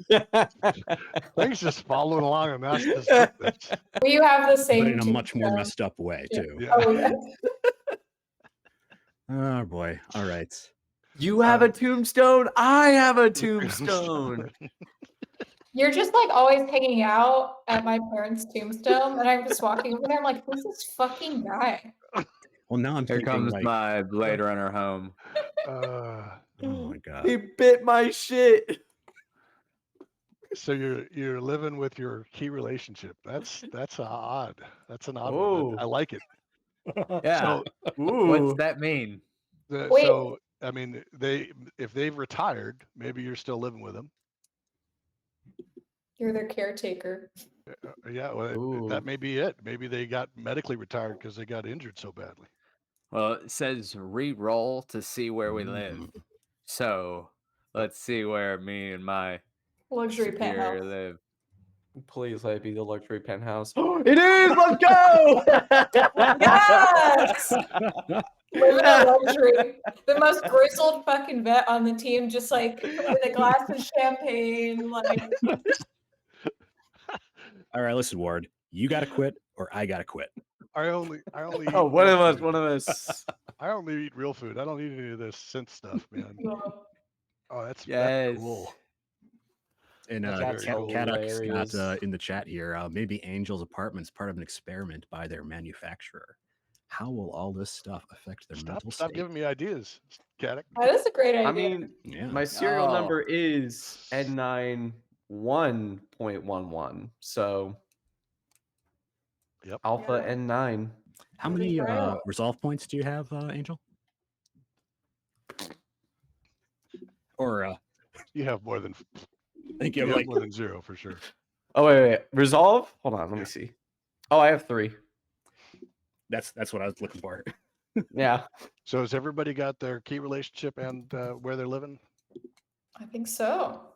Thanks, just following along on Nastya's footsteps. Well, you have the But same. in a much more tombstone. messed up way, Yeah. too. Yeah. Oh yeah. Oh, boy. All right. You have a tombstone. I have a tombstone. You're just like always hanging out at my parents' tombstone, and I'm just walking over there. I'm like, who's this fucking guy? Well, now I'm Here thinking, comes like, my Blade Runner home. oh, my God. He bit my shit. So you're living with your key relationship. That's odd. That's an odd Oh. one. I like it. Yeah. So What's Ooh. that mean? Wait. so I mean, if they've retired, maybe you're still living with them. You're their caretaker. Yeah, well, Ooh. that may be it. Maybe they got medically retired because they got injured so badly. Well, it says re-roll to see where we live. Mm. So let's see where me and my Luxury superior penthouse. live. Please let it be the luxury penthouse. It is! Let's go! Yes! Living a luxury. The most grizzled fucking vet on the team, just like with a glass of champagne, like All right, listen, Ward. You got to quit or I got to quit. I only eat Oh, one real of us, food. one of us. I only eat real food. I don't eat any of this synth stuff, man. Oh, that's Yes. cool. And That's That's very cool. Caddock's hilarious. got in the chat here, maybe Angel's apartment's part of an experiment by their manufacturer. How will all this stuff affect their mental Stop state? giving me ideas, Caddock. that is a great idea. I mean, Yeah. my serial Oh. number is N91.11. So Yep. Alpha Yeah. N9. How Good many for you. resolve points do you have, Angel? Or You have more than I think you you have have like more than 0 for sure. Oh, wait. Resolve? Hold on. Let Yeah. me see. Oh, I have 3. that's what I was looking for. Yeah. So has everybody got their key relationship and where they're living? I think so. All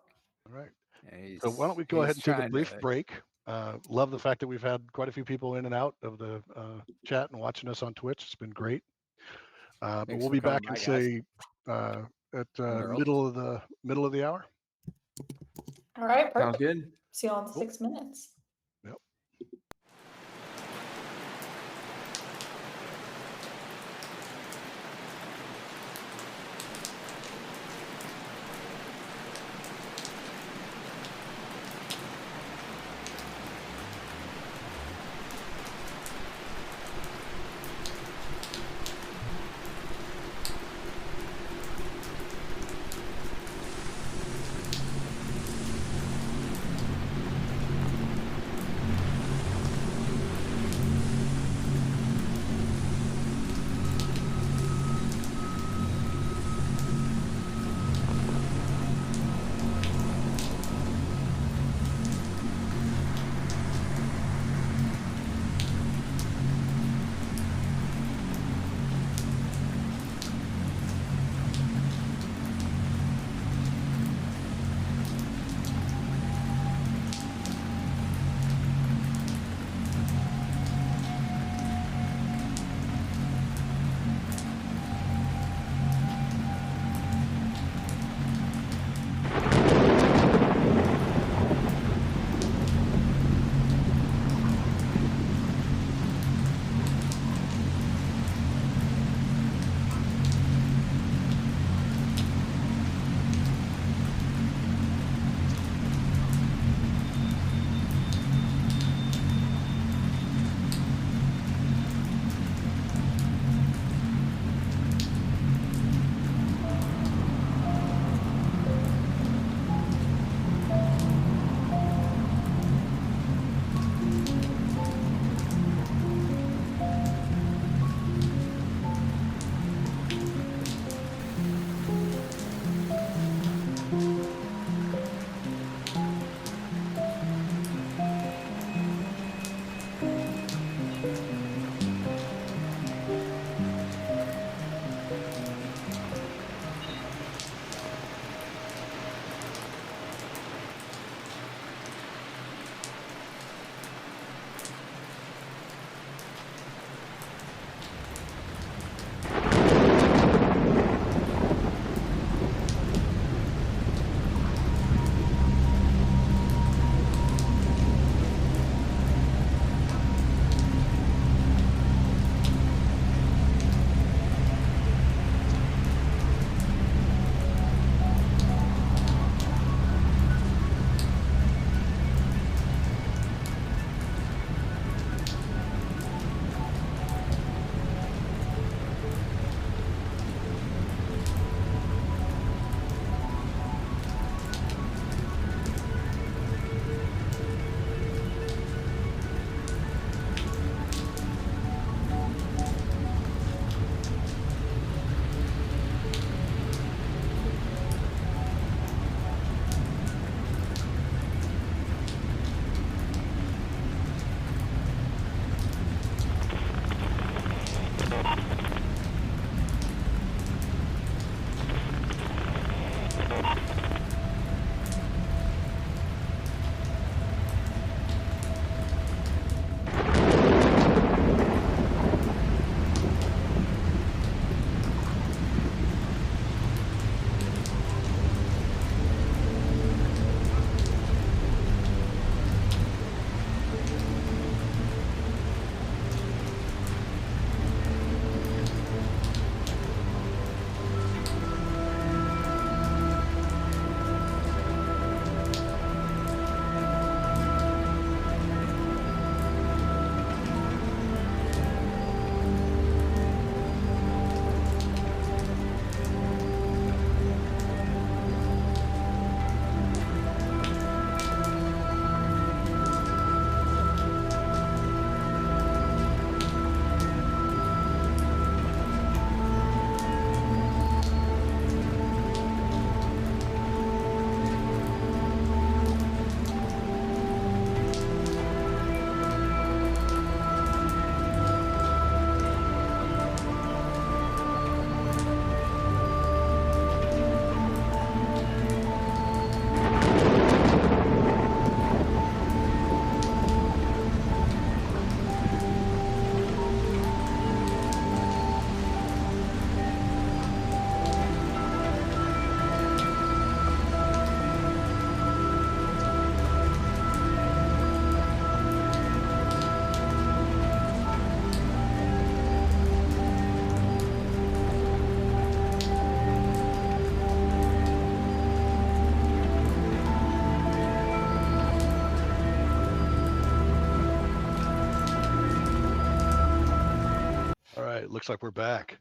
right. Yeah, So why don't we go ahead and take a trying brief to- break? Love the fact that we've had quite a few people in and out of the chat and watching us on Twitch. It's been great. But Thanks we'll for be coming back by, in guys. say at Earl. middle of the hour. All right, Sounds perfect. good. See you all in 6 minutes. Yep. right, looks like we're back.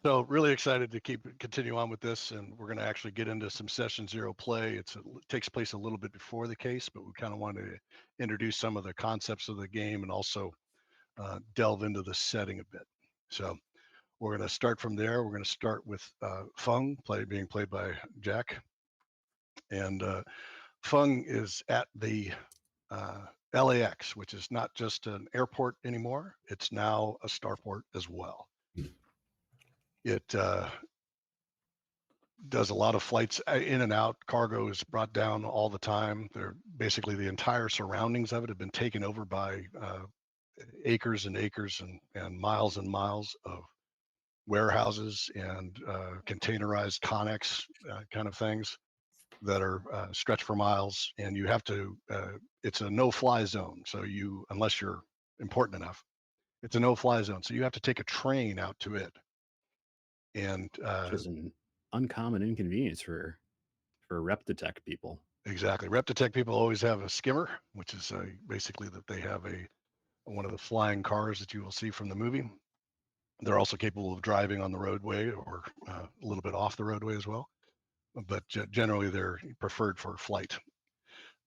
So really excited to continue on with this, and we're going to actually get into some session 0 play. It takes place a little bit before the case, but we kind of wanted to introduce some of the concepts of the game and also delve into the setting a bit. So we're going to start from there. We're going to start with Feng being played by Jack, and Feng is at the LAX, which is not just an airport anymore. It's now a starport as well. It does a lot of flights in and out. Cargo is brought down all the time. They're basically the entire surroundings of it have been taken over by acres and acres and miles of warehouses and containerized Connex kind of things that are stretched for miles. And you have to, it's a no-fly zone. So unless you're important enough, it's a no-fly zone. So you have to take a train out to it. And which is an uncommon inconvenience for rep detect people. Exactly. Rep detect people always have a skimmer, which is basically that they have one of the flying cars that you will see from the movie. They're also capable of driving on the roadway or a little bit off the roadway as well, but generally they're preferred for flight.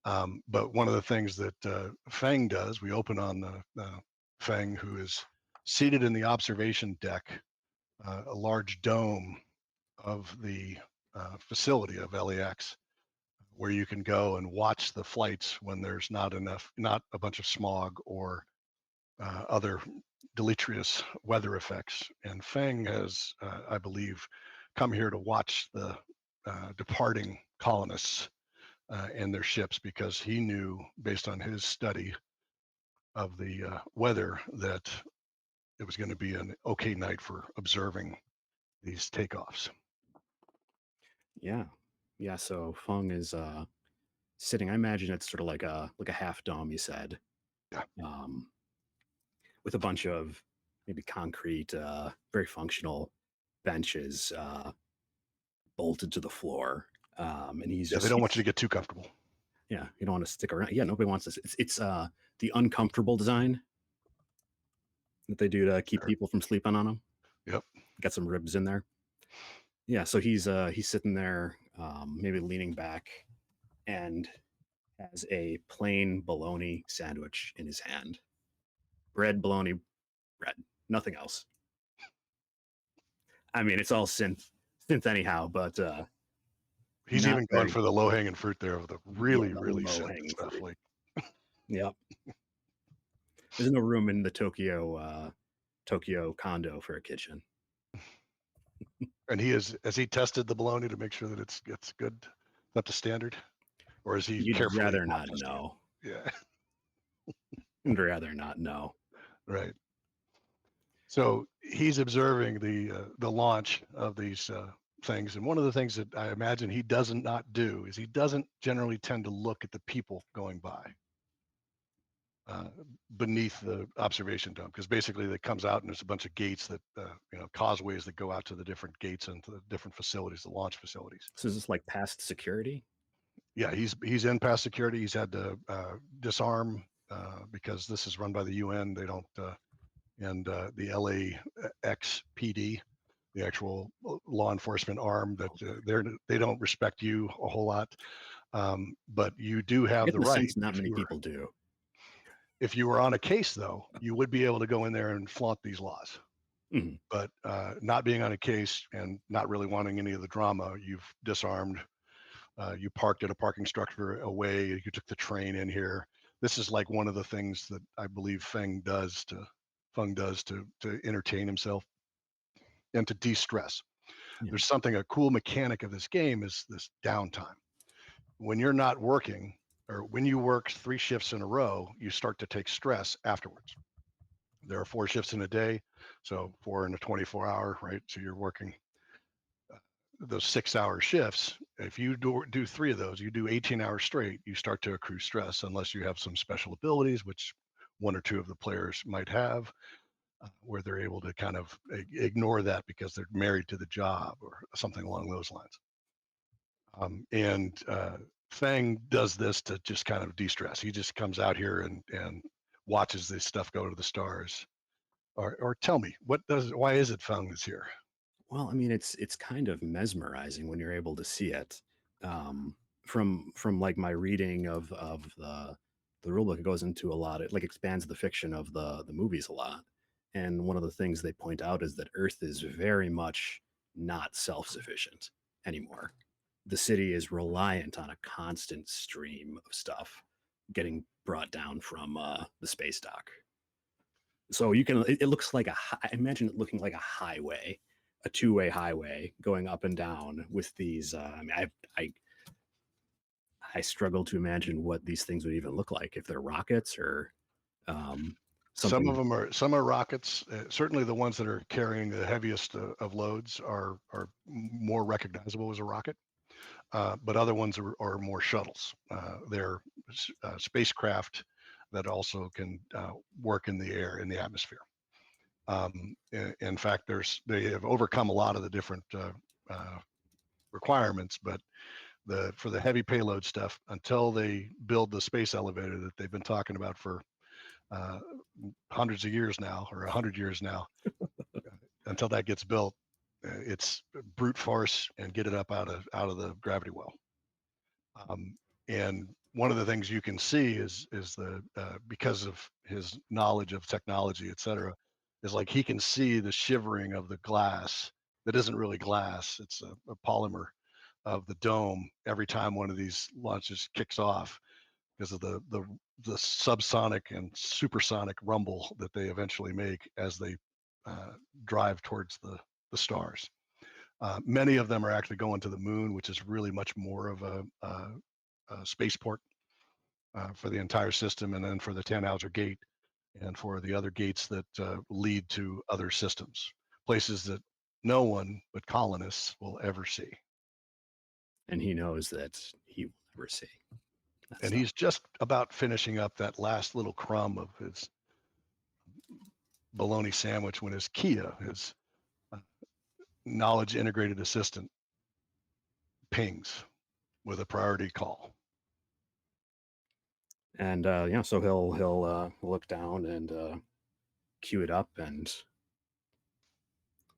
But one of the things that Feng does, we open on Feng, who is seated in the observation deck, a large dome of the facility of LAX, where you can go and watch the flights when there's not a bunch of smog or other deleterious weather effects. And Feng has, I believe, come here to watch the departing colonists and their ships, because he knew, based on his study of the weather, that it was going to be an okay night for observing these takeoffs. Yeah. So Feng is sitting. I imagine it's sort of like a half dome. You said, yeah, with a bunch of maybe concrete, very functional benches bolted to the floor. And he's they don't want you to get too comfortable. Yeah, you don't want to stick around. Yeah, nobody wants this. It's the uncomfortable design that they do to keep people from sleeping on them. Yep. Got some ribs in there. Yeah, so he's sitting there, maybe leaning back, and has a plain bologna sandwich in his hand. Bread, bologna, bread, nothing else. I mean, it's all synth anyhow, but he's even gone for the low-hanging fruit there of the really low-hanging stuff. Fruit. Yep. There's no room in the Tokyo condo for a kitchen. And has he tested the bologna to make sure that it's good, up to standard, or is he You'd carefully? rather not know. Yeah. I'd rather not know. Right. So he's observing the launch of these things, and one of the things that I imagine he does not do is he doesn't generally tend to look at the people going by beneath the observation dome, because basically it comes out and there's a bunch of gates that causeways that go out to the different gates and to the different facilities, the launch facilities. So is this like past security? Yeah, he's in past security. He's had to disarm because this is run by the UN. They don't and the LAX PD, the actual law enforcement arm, that they don't respect you a whole lot, but you do have the right. Not many people do. If you were on a case, though, you would be able to go in there and flaunt these laws. Mm-hmm. But not being on a case and not really wanting any of the drama, you've disarmed. You parked at a parking structure away. You took the train in here. This is like one of the things that I believe Feng does to entertain himself and to de-stress. Yeah. There's a cool mechanic of this game is this downtime. When you're not working, or when you work 3 shifts in a row, you start to take stress afterwards. There are 4 shifts in a day, so 4 in a 24-hour, right? So you're working those 6-hour shifts. If you do 3 of those, you do 18 hours straight, you start to accrue stress, unless you have some special abilities, which 1 or 2 of the players might have, where they're able to kind of ignore that because they're married to the job or something along those lines. Feng does this to just kind of de-stress. He just comes out here and watches this stuff go to the stars. Or tell me, why is it Feng is here? Well, I mean, it's kind of mesmerizing when you're able to see it. From like my reading of the rulebook, it goes into a lot. It like expands the fiction of the movies a lot. And one of the things they point out is that Earth is very much not self-sufficient anymore. The city is reliant on a constant stream of stuff getting brought down from the space dock. So you can, it looks like I imagine it looking like a highway, a two-way highway going up and down with these. I mean, I struggle to imagine what these things would even look like, if they're rockets or Some something. of them are rockets. Certainly, the ones that are carrying the heaviest of loads are more recognizable as a rocket. But other ones are more shuttles. They're spacecraft that also can work in the air, in the atmosphere. In fact, they have overcome a lot of the different requirements, but for the heavy payload stuff, until they build the space elevator that they've been talking about for hundreds of years now, or 100 years now, until that gets built, it's brute force and get it up out of the gravity well. And one of the things you can see is the because of his knowledge of technology, et cetera, is like he can see the shivering of the glass that isn't really glass. It's a polymer of the dome every time one of these launches kicks off, because of the subsonic and supersonic rumble that they eventually make as they drive towards the stars. Many of them are actually going to the moon, which is really much more of a spaceport for the entire system, and then for the Tannhauser Gate, and for the other gates that lead to other systems, places that no one but colonists will ever see. And he knows that he will never see. And he's just about finishing up that last little crumb of his bologna sandwich when his Kia, his knowledge integrated assistant, pings with a priority call. And so he'll look down and cue it up, and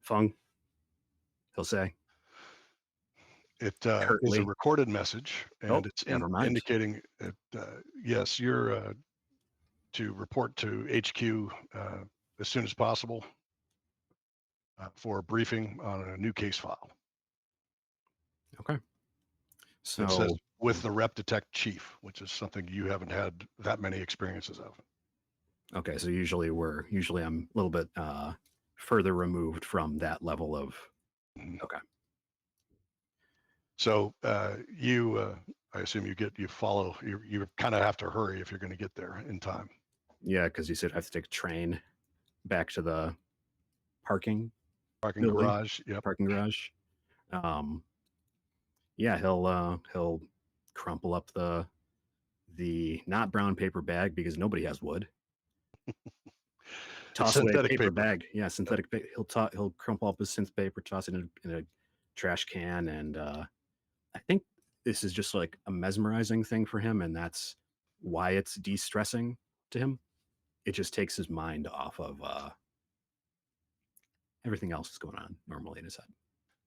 Feng, he'll say, It is a curtly, recorded message, and it's never mind. indicating that yes, you're to report to HQ as soon as possible for a briefing on a new case file. Okay. It So says with the rep detect chief, which is something you haven't had that many experiences of. okay, so usually I'm a little bit further removed from that level of. Okay. So I assume you follow. You kind of have to hurry if you're going to get there in time. Yeah, because you said I have to take a train back to the parking building, garage. Yep. parking garage. Yeah, he'll crumple up the not brown paper bag, because nobody has wood. Toss away a paper bag. Yeah, synthetic paper. He'll crumple up his synth paper, toss it in a trash can, and I think this is just like a mesmerizing thing for him, and that's why it's de-stressing to him. It just takes his mind off of everything else that's going on normally in his head.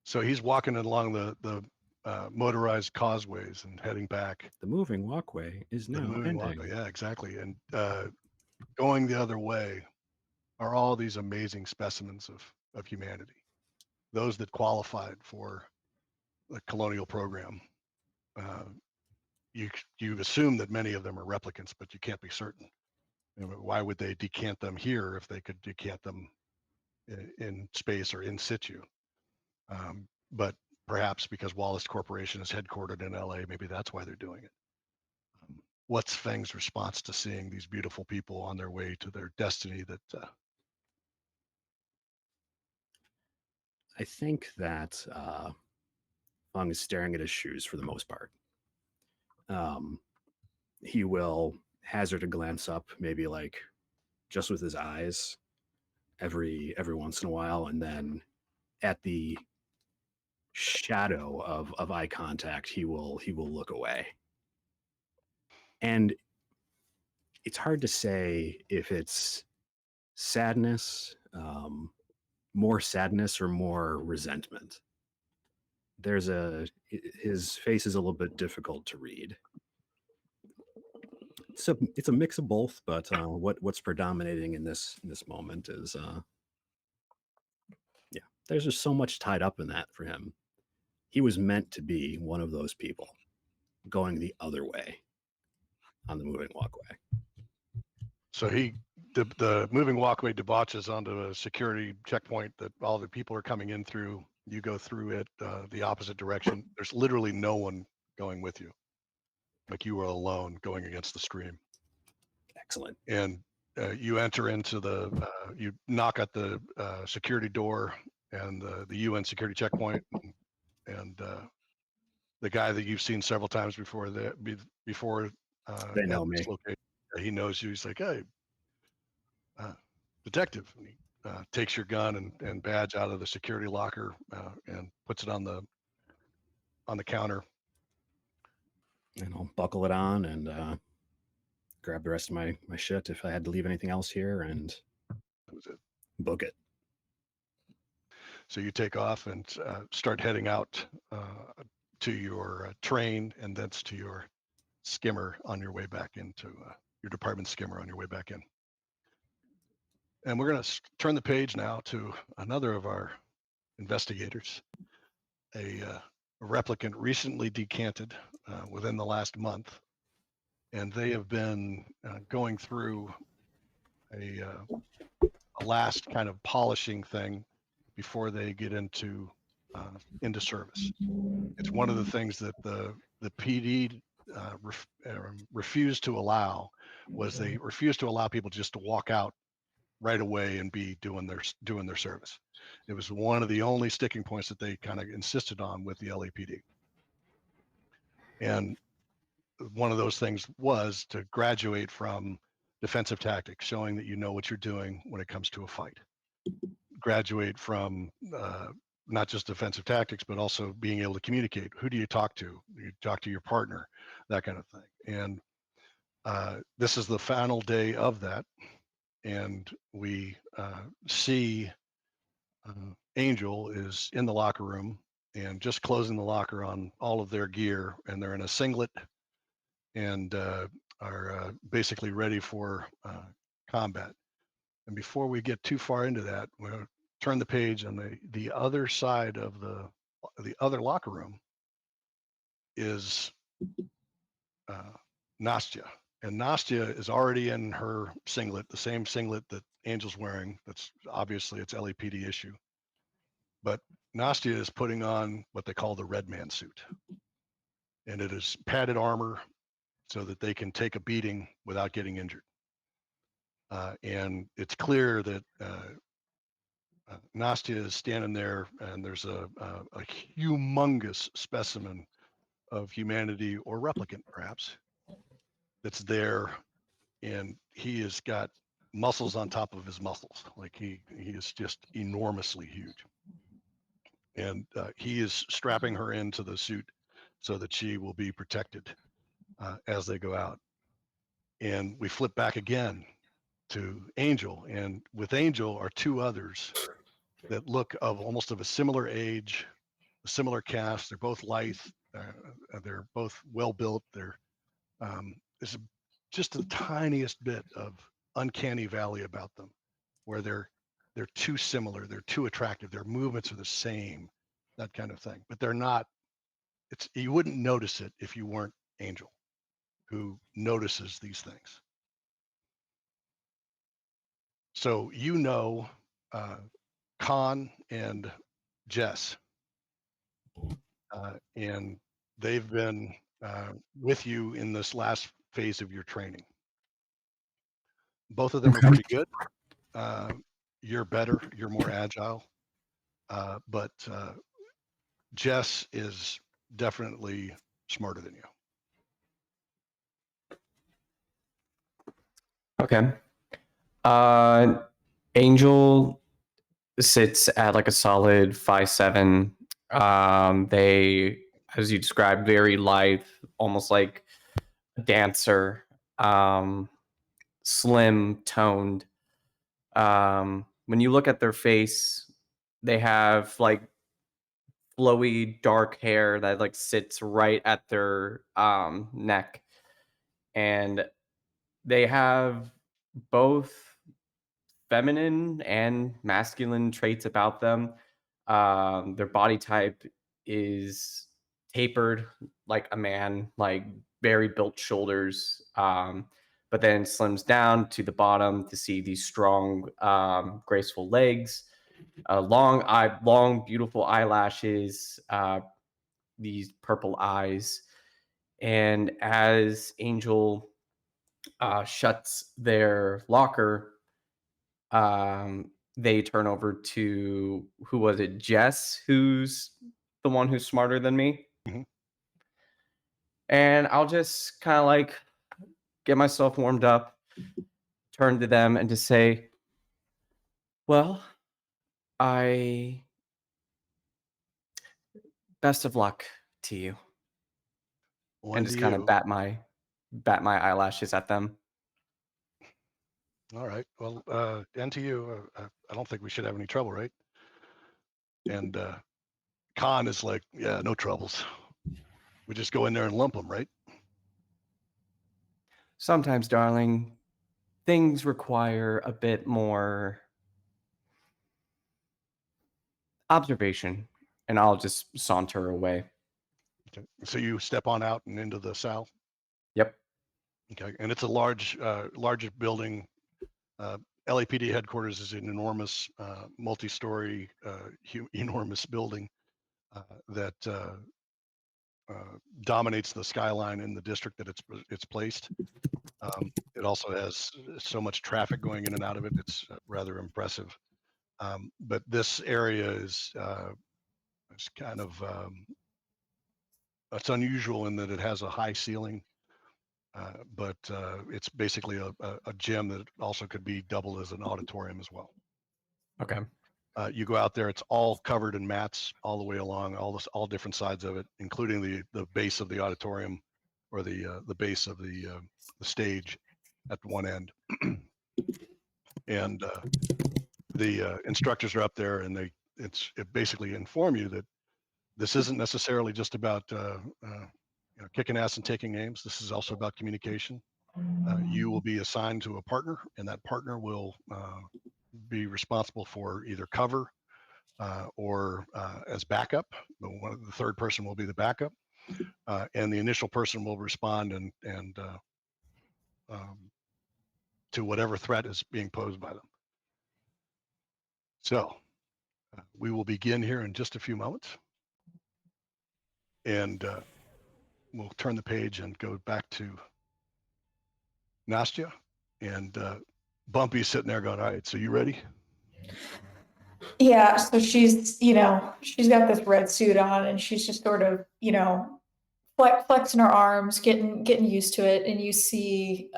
So he's walking along the motorized causeways and heading back. The moving walkway is now ending. Walkway. Yeah, exactly. And going the other way are all these amazing specimens of humanity, those that qualified for the colonial program. You assume that many of them are replicants, but you can't be certain. Why would they decant them here if they could decant them in space or in situ? But perhaps because Wallace Corporation is headquartered in LA, maybe that's why they're doing it. What's Feng's response to seeing these beautiful people on their way to their destiny? That I think that Feng is staring at his shoes for the most part. He will hazard a glance up, maybe like just with his eyes every once in a while, and then at the shadow of eye contact, he will look away. And it's hard to say if it's sadness, more sadness or more resentment. His face is a little bit difficult to read. So it's a mix of both, but what's predominating in this moment is there's just so much tied up in that for him. He was meant to be one of those people going the other way on the moving walkway. So the moving walkway debauches onto a security checkpoint that all the people are coming in through. You go through it the opposite direction. There's literally no one going with you. Like you are alone going against the stream. Excellent. And you enter into you knock at the security door and the UN security checkpoint, and the guy that you've seen several times before they know me. Location, he knows you. He's like, hey, detective. And he takes your gun and badge out of the security locker and puts it on the counter. And I'll buckle it on and grab the rest of my shit if I had to leave anything else here, and that was it. Book it. So you take off and start heading out to your train, and that's to your skimmer on your way back into your department skimmer on your way back in. And we're going to turn the page now to another of our investigators, a replicant recently decanted within the last month, and they have been going through a last kind of polishing thing before they get into service. It's one of the things that the PD refused to allow. Was they refused to allow people just to walk out right away and be doing their service. It was one of the only sticking points that they kind of insisted on with the LAPD. And one of those things was to graduate from defensive tactics, showing that you know what you're doing when it comes to a fight. Graduate from not just defensive tactics, but also being able to communicate. Who do you talk to? You talk to your partner, that kind of thing. And this is the final day of that. And we see Angel is in the locker room and just closing the locker on all of their gear, and they're in a singlet and are basically ready for combat. And before we get too far into that, we're going to turn the page, and the other side of the other locker room is Nastya. And Nastya is already in her singlet, the same singlet that Angel's wearing. That's obviously it's LAPD issue. But Nastya is putting on what they call the Red Man suit. And it is padded armor so that they can take a beating without getting injured. And it's clear that Nastya is standing there, and there's a humongous specimen of humanity, or replicant perhaps, that's there, and he has got muscles on top of his muscles. Like he is just enormously huge. And he is strapping her into the suit so that she will be protected as they go out. And we flip back again to Angel, and with Angel are two others that look almost of a similar age, a similar cast. They're both lithe. They're both well built. There's just the tiniest bit of uncanny valley about them, where they're too similar. They're too attractive. Their movements are the same, that kind of thing. But they're not. You wouldn't notice it if you weren't Angel, who notices these things. So Khan and Jess, and they've been with you in this last phase of your training. Both of them are pretty good. You're better, you're more agile, but Jess is definitely smarter than you. Okay. Angel sits at like a solid 5'7". They, as you described, very lithe, almost like a dancer, slim toned. when you look at their face, they have like flowy dark hair that like sits right at their neck, and they have both feminine and masculine traits about them. Their body type is tapered like a man, like very built shoulders, but then slims down to the bottom to see these strong, graceful legs, long, beautiful eyelashes, these purple eyes. And as Angel shuts their locker, they turn over to, who was it, Jess, who's the one who's smarter than me. Mhm. And I'll just kind of like get myself warmed up, turn to them, and just say, well, best of luck to you. One And to just kind of you. bat my eyelashes at them. All right. Well, and to you. I don't think we should have any trouble, right? And Khan is like, yeah, no troubles. We just go in there and lump them, right? Sometimes, darling, things require a bit more observation, and I'll just saunter away. Okay. So you step on out and into the cell. Yep. Okay. And it's a large building. LAPD headquarters is an enormous, multi-story, enormous building that dominates the skyline in the district that it's placed. It also has so much traffic going in and out of it. It's rather impressive. But this area is it's kind of it's unusual in that it has a high ceiling, but it's basically a gym that also could be doubled as an auditorium as well. Okay. You go out there; it's all covered in mats all the way along, all different sides of it, including the base of the auditorium, or the base of the stage at one end. And the instructors are up there, and it basically inform you that this isn't necessarily just about kicking ass and taking names. This is also about communication. You will be assigned to a partner, and that partner will be responsible for either cover or as backup. The third person will be the backup, and the initial person will respond and to whatever threat is being posed by them. So we will begin here in just a few moments, and we'll turn the page and go back to Nastya, and Bumpy's sitting there going, all right, so you ready? Yeah, so she's, she's got this red suit on and she's just sort of, flexing her arms, getting used to it. And you see,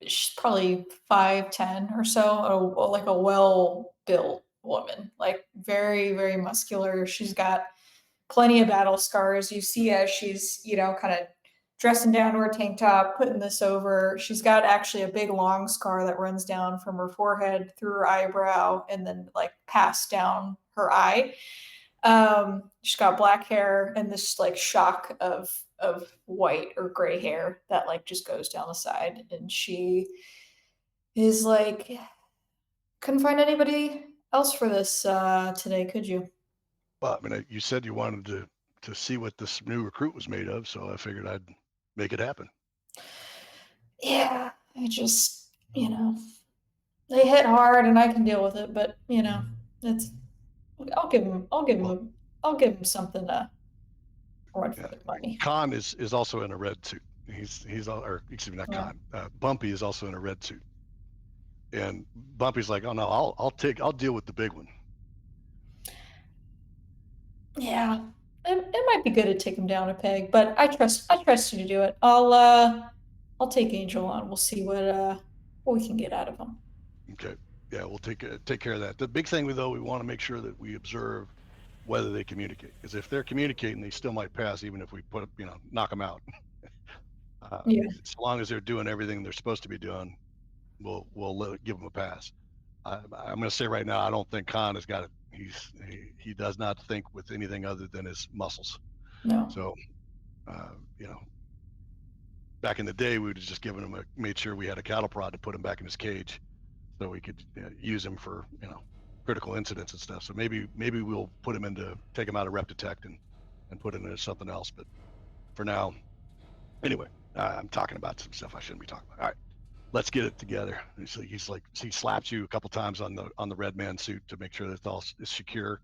she's probably 5'10" or so, like a well-built woman, like very, very muscular. She's got plenty of battle scars. You see as she's, kind of dressing down to her tank top, putting this over. She's got actually a big long scar that runs down from her forehead through her eyebrow and then like passed down her eye. She's got black hair and this like shock of white or gray hair that like just goes down the side. And she is like, couldn't find anybody else for this today, could you? Well, I mean, you said you wanted to see what this new recruit was made of, so I figured I'd make it happen. Yeah, I just, they hit hard and I can deal with it, but it's I'll give him something to run for the money. Khan is also in a red suit. Or excuse me, not Khan. Bumpy is also in a red suit, and Bumpy's like, oh no, I'll deal with the big one. Yeah, it might be good to take him down a peg, but I trust you to do it. I'll take Angel on. We'll see what we can get out of him. Okay. Yeah, we'll take care of that. The big thing though, we want to make sure that we observe whether they communicate, because if they're communicating, they still might pass even if we knock them out. Yeah. As long as they're doing everything they're supposed to be doing, we'll give them a pass. I'm going to say right now, I don't think Khan has got it. He does not think with anything other than his muscles. No. So, you know, back in the day, we would have just given him made sure we had a cattle prod to put him back in his cage, so we could use him for critical incidents and stuff. So maybe we'll put him take him out of rep detect and put him into something else. But for now, anyway, I'm talking about some stuff I shouldn't be talking about. All right, let's get it together. So he's like, he slaps you a couple times on the red man suit to make sure that it's all is secure,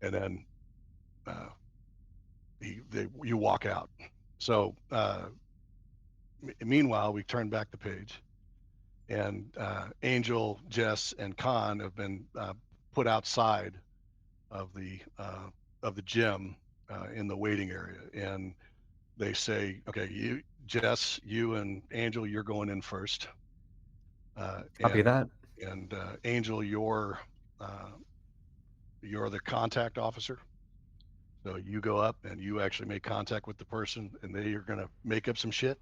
and then you walk out. So meanwhile, we turn back the page, and Angel, Jess, and Khan have been put outside of the gym in the waiting area, and they say, "Okay, Jess, you and Angel, you're going in first." Copy that. And Angel, you're the contact officer. So you go up and you actually make contact with the person, and they are going to make up some shit.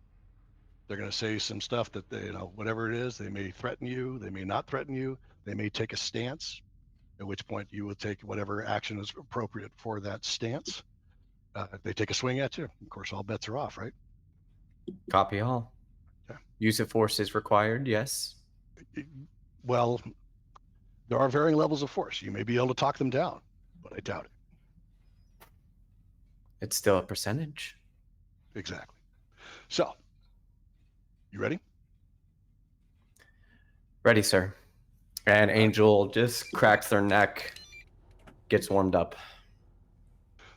They're going to say some stuff that they, whatever it is, they may threaten you, they may not threaten you, they may take a stance, at which point you will take whatever action is appropriate for that stance. If they take a swing at you, of course, all bets are off, right? Copy all. Okay. Use of force is required, yes. Well, there are varying levels of force. You may be able to talk them down, but I doubt it. It's still a percentage. Exactly. So, you ready? Ready, sir. And Angel just cracks their neck, gets warmed up.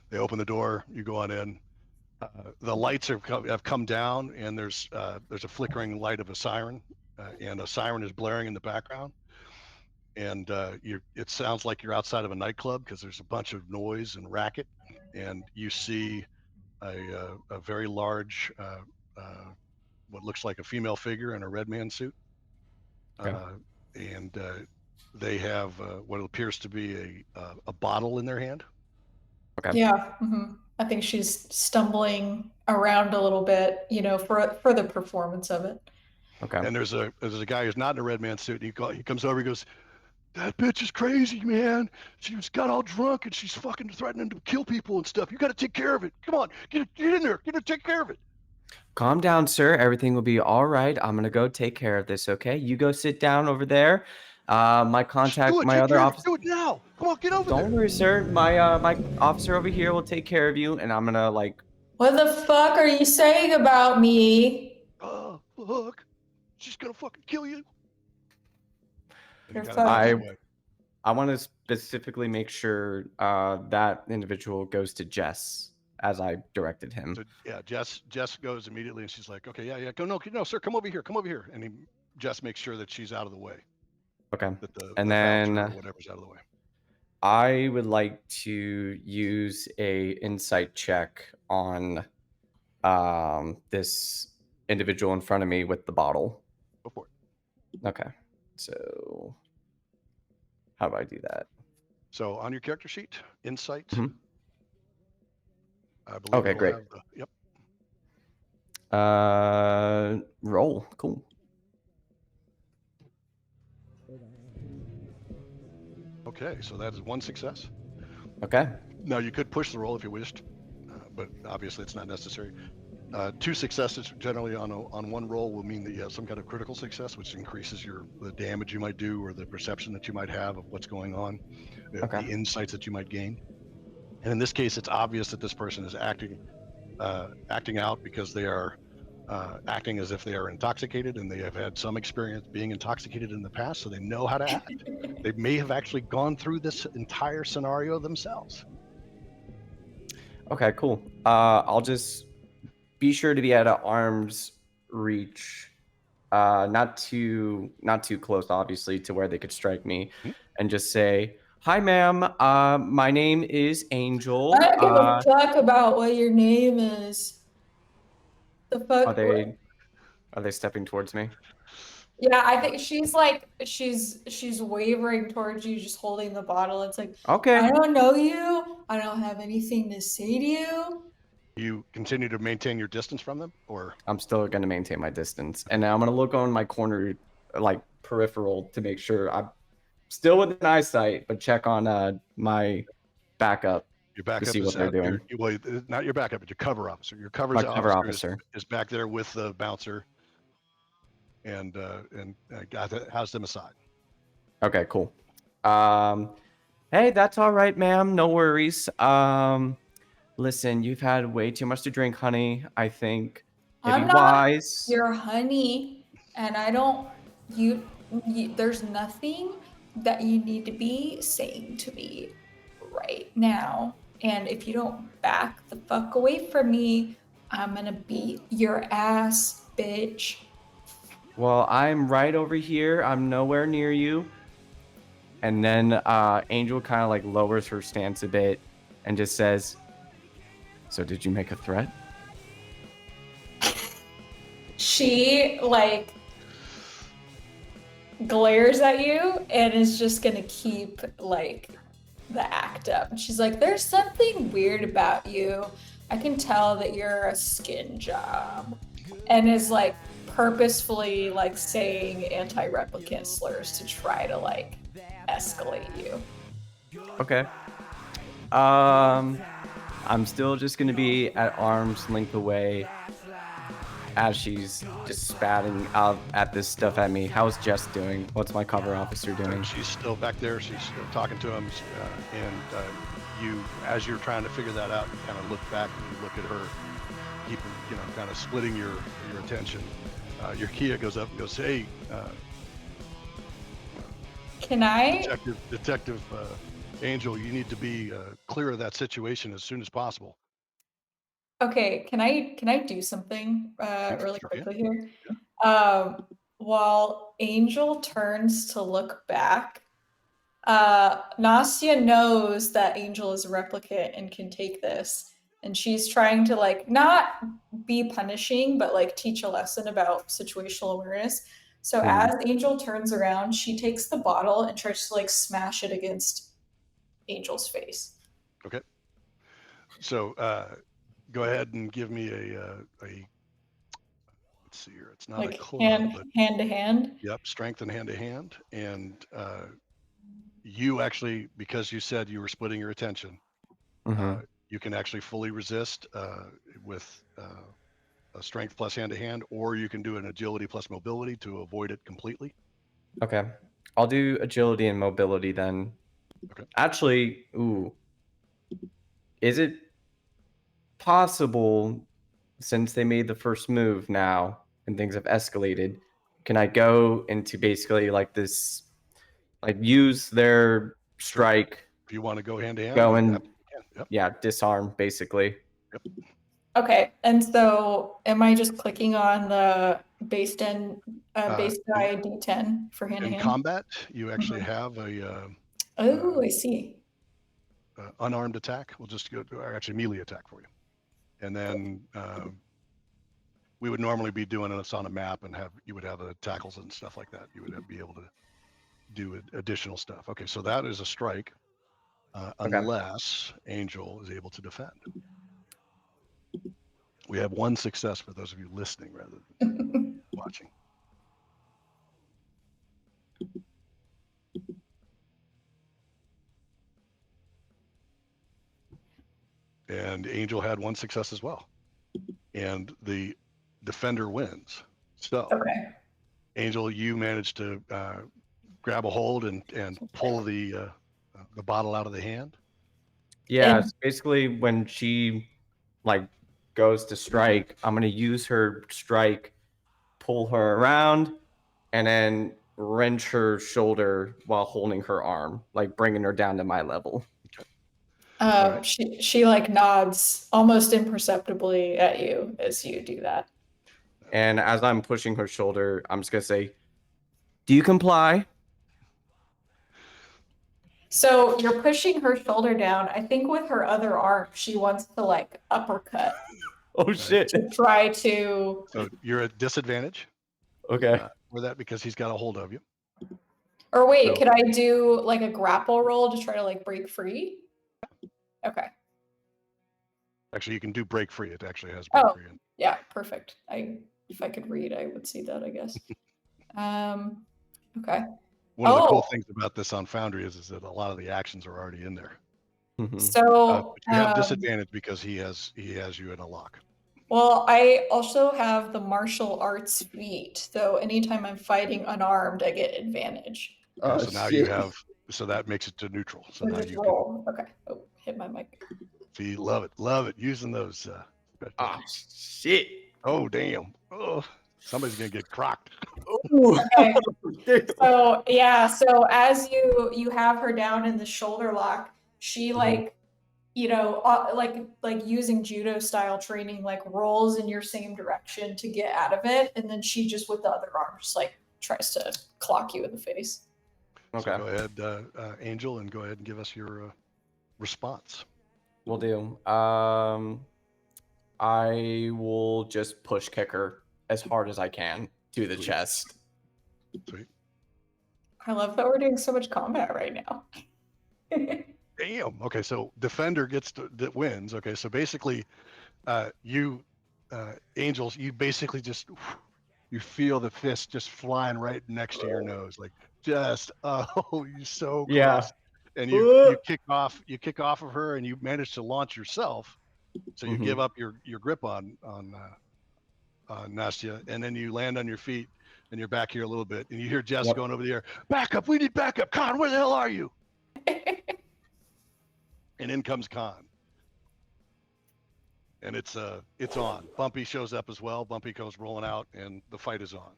They open the door. You go on in. The lights have come down, and there's a flickering light of a siren, and a siren is blaring in the background. And it sounds like you're outside of a nightclub because there's a bunch of noise and racket, and you see a very large, what looks like a female figure in a red man suit. Okay. And they have what appears to be a bottle in their hand. Okay. Yeah. I think she's stumbling around a little bit, for the performance of it. Okay. And there's a guy who's not in a red man suit. And he comes over. He goes, "That bitch is crazy, man. She's got all drunk and she's fucking threatening to kill people and stuff. You got to take care of it. Come on, get in there. Take care of it." Calm down, sir. Everything will be all right. I'm gonna go take care of this. Okay, you go sit down over there. My contact, my other officer. Do it now. Come on, get over there. Don't worry, sir. My officer over here will take care of you, and I'm gonna What the fuck are you saying about me? Fuck. She's gonna fucking kill you. You're fucking. I want to specifically make sure that individual goes to Jess as I directed him. So yeah, Jess goes immediately, and she's like, "Okay, yeah, go, no, sir, come over here, And Jess makes sure that she's out of the way. Okay. That the then bouncer or whatever's out of the way. I would like to use a insight check on this individual in front of me with the bottle. Go for it. Okay. So how do I do that? So on your character sheet, insight. Mhm. I believe. Okay, great. Yep. Roll. Cool. Okay, so that is one success. Okay. Now you could push the roll if you wished, but obviously it's not necessary. Two successes generally on one roll will mean that you have some kind of critical success, which increases the damage you might do or the perception that you might have of what's going on, the insights that you might gain. And in this case, it's obvious that this person is acting out because they are acting as if they are intoxicated, and they have had some experience being intoxicated in the past, so they know how to act. They may have actually gone through this entire scenario themselves. Okay, cool. I'll just be sure to be at an arm's reach, not too close, obviously, to where they could strike me, and just say, "Hi, ma'am. My name is Angel." I don't give a fuck about what your name is. The fuck? Are they stepping towards me? Yeah, I think she's like she's wavering towards you, just holding the bottle. It's like, okay, I don't know you. I don't have anything to say to you. You continue to maintain your distance from them, or? I'm still going to maintain my distance, and now I'm going to look on my corner, like peripheral to make sure I'm still within eyesight, but check on my backup Your to backup see is what they're out. doing. Well, not your backup, but your cover officer. Your cover My cover officer officer. is back there with the bouncer, and has them aside. Okay, cool. Hey, that's all right, ma'am. No worries. Listen, you've had way too much to drink, honey. I think it'd I'm be not wise. your honey, and I don't. You. There's nothing that you need to be saying to me right now. And if you don't back the fuck away from me, I'm gonna beat your ass, bitch. Well, I'm right over here. I'm nowhere near you. And then Angel kind of like lowers her stance a bit and just says, "So did you make a threat?" She like glares at you and is just gonna keep like the act up. She's like, there's something weird about you. I can tell that you're a skin job. And is like purposefully like saying anti-replicant slurs to try to like escalate you. Okay. I'm still just gonna be at arm's length away as she's just spatting out at this stuff at me. How's Jess doing? What's my cover officer doing? She's still back there. She's still talking to him, you, as you're trying to figure that out, you kind of look back and you look at her, keep kind of splitting your attention. Your Kia goes up and goes, "Hey, Can I? Detective Angel, you need to be clear of that situation as soon as possible." Okay, can I do something really Sure, quickly here? While Angel turns to look back, Nastya knows that Angel is a replicant and can take this, and she's trying to like not be punishing, but like teach a lesson about situational awareness. So as Angel turns around, she takes the bottle and tries to like smash it against Angel's face. Okay. So go ahead and give me a let's see here. It's not Like a club, but hand to hand. yep, strength and hand to hand. And you actually, because you said you were splitting your attention, you can actually fully resist with a strength plus hand to hand, or you can do an agility plus mobility to avoid it completely. Okay. I'll do agility and mobility then. Okay. Actually, is it possible, since they made the first move now and things have escalated, can I go into basically like this, like use their strike? If you want to go hand to hand, Go you and absolutely can. Yep. yeah, disarm basically. Yep. Okay, and so am I just clicking on the base die D10 for hand to In hand? combat, you actually have a Oh, I see. unarmed attack. We'll just go, or actually melee attack for you. And then we would normally be doing this on a map and you would have the tackles and stuff like that. You would be able to do additional stuff. Okay, so that is a strike, unless Angel is able to defend. We have one success for those of you listening rather than watching. And Angel had one success as well. And the defender wins. So, Okay. Angel, you managed to grab a hold and pull the bottle out of the hand. Yeah, And- it's basically when she like goes to strike, I'm gonna use her strike, pull her around, and then wrench her shoulder while holding her arm, like bringing her down to my level. Right. She like nods almost imperceptibly at you as you do that. And as I'm pushing her shoulder, I'm just gonna say, "Do you comply?" So you're pushing her shoulder down. I think with her other arm, she wants to like uppercut. Oh shit. To try to. So you're at disadvantage. Okay. For that because he's got a hold of you. Or wait, So- could I do like a grapple roll to try to like break free? Okay. Actually, you can do break free. It actually has break free. Yeah, perfect. If I could read, I would see that, I guess. Okay. One of the cool Oh, things about this on Foundry is that a lot of the actions are already in there. Mhm. so But you have disadvantage because he has you in a lock. well, I also have the martial arts feat, so anytime I'm fighting unarmed, I get advantage. Okay, Oh so now you shit. have, so that makes it to neutral. So Or now just you can roll. Okay. Oh, hit my mic. see, love it, using those special Ah effects. shit. Oh damn! Oh, somebody's gonna get crocked. Ooh. Okay. Damn. So yeah, so as you have her down in the shoulder lock, she like like using judo style training, like rolls in your same direction to get out of it, and then she just with the other arm just like tries to clock you in the face. So Okay, go ahead, Angel, and go ahead and give us your response. we'll do. I will just push kick her as hard as I can to the Sweet. chest. Sweet. I love that we're doing so much combat right now. Damn. Okay, so defender that wins. Okay, so basically, you Angels, you basically just you feel the fist just flying right next to your nose, like just you're so close. Yeah. And you kick off of her, and you manage to launch yourself. So you give up your grip on Nastya, and then you land on your feet, and you're back here a little bit, and you hear Jess going over the air, backup, we need backup. Khan, where the hell are you? And in comes Khan. And it's on. Bumpy shows up as well. Bumpy goes rolling out, and the fight is on.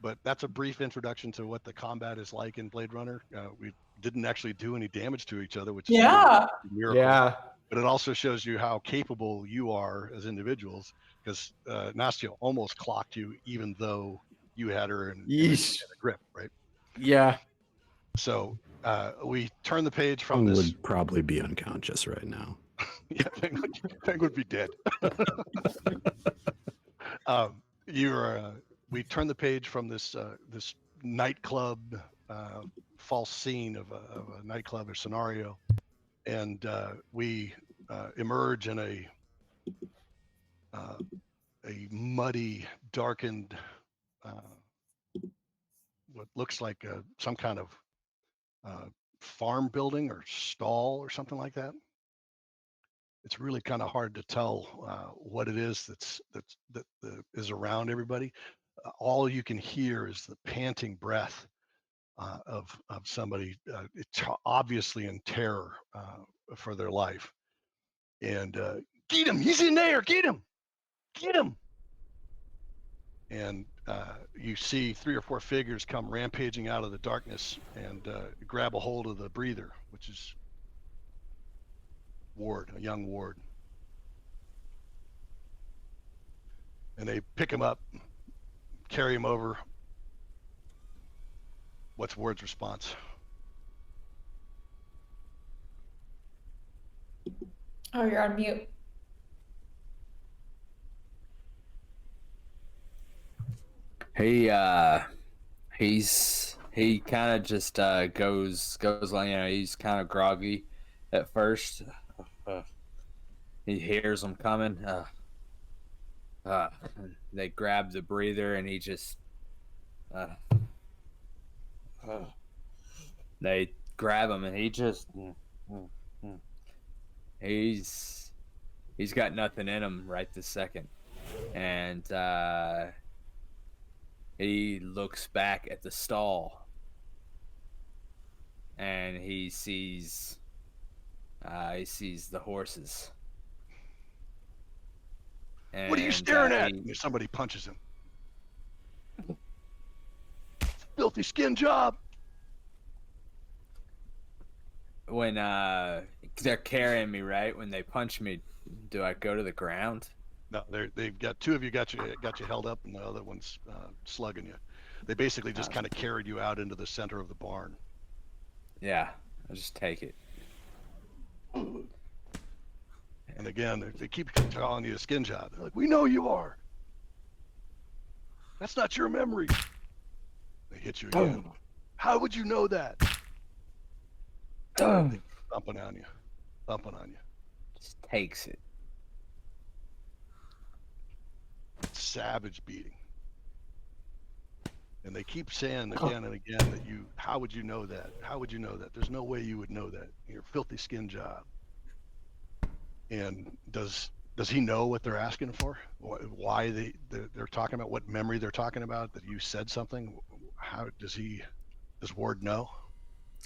But that's a brief introduction to what the combat is like in Blade Runner. We didn't actually do any damage to each other, which is Yeah. a miracle. Yeah. But it also shows you how capable you are as individuals, because Nastya almost clocked you, even though you had her in a grip, right? Yeah. So we turn the page from Feng this. would probably be unconscious right now. Yeah, Feng would be dead. We turn the page from this this nightclub false scene of a nightclub or scenario, and we emerge in a muddy, darkened, what looks like some kind of farm building or stall or something like that. It's really kind of hard to tell what it is that is around everybody. All you can hear is the panting breath of somebody, obviously in terror for their life. And get him! He's in there! Get him! Get him! And you see 3 or 4 figures come rampaging out of the darkness and grab a hold of the breather, which is Ward, a young Ward. And they pick him up, carry him over. What's Ward's response? Oh, you're on mute. He kind of just goes like, he's kind of groggy at first. He hears them coming. They grab the breather, and he just they grab him, and he just he's got nothing in him right this second, and he looks back at the stall, and he sees the horses. And, what are you staring at? Somebody punches him. Filthy skin job. When they're carrying me, right? When they punch me, do I go to the ground? No, they've got 2 of you got you held up, and the other one's slugging you. They basically just kind of carried you out into the center of the barn. Yeah, I'll just take it. And again, they keep calling you a skin job. They're like, we know you are. That's not your memory. They hit you again. How would you know that? Thumping on you. Just takes it. Savage beating. And they keep saying again and again that how would you know that? How would you know that? There's no way you would know that. You're a filthy skin job. And does he know what they're asking for? Why they're talking about, what memory they're talking about, that you said something? How does Ward know?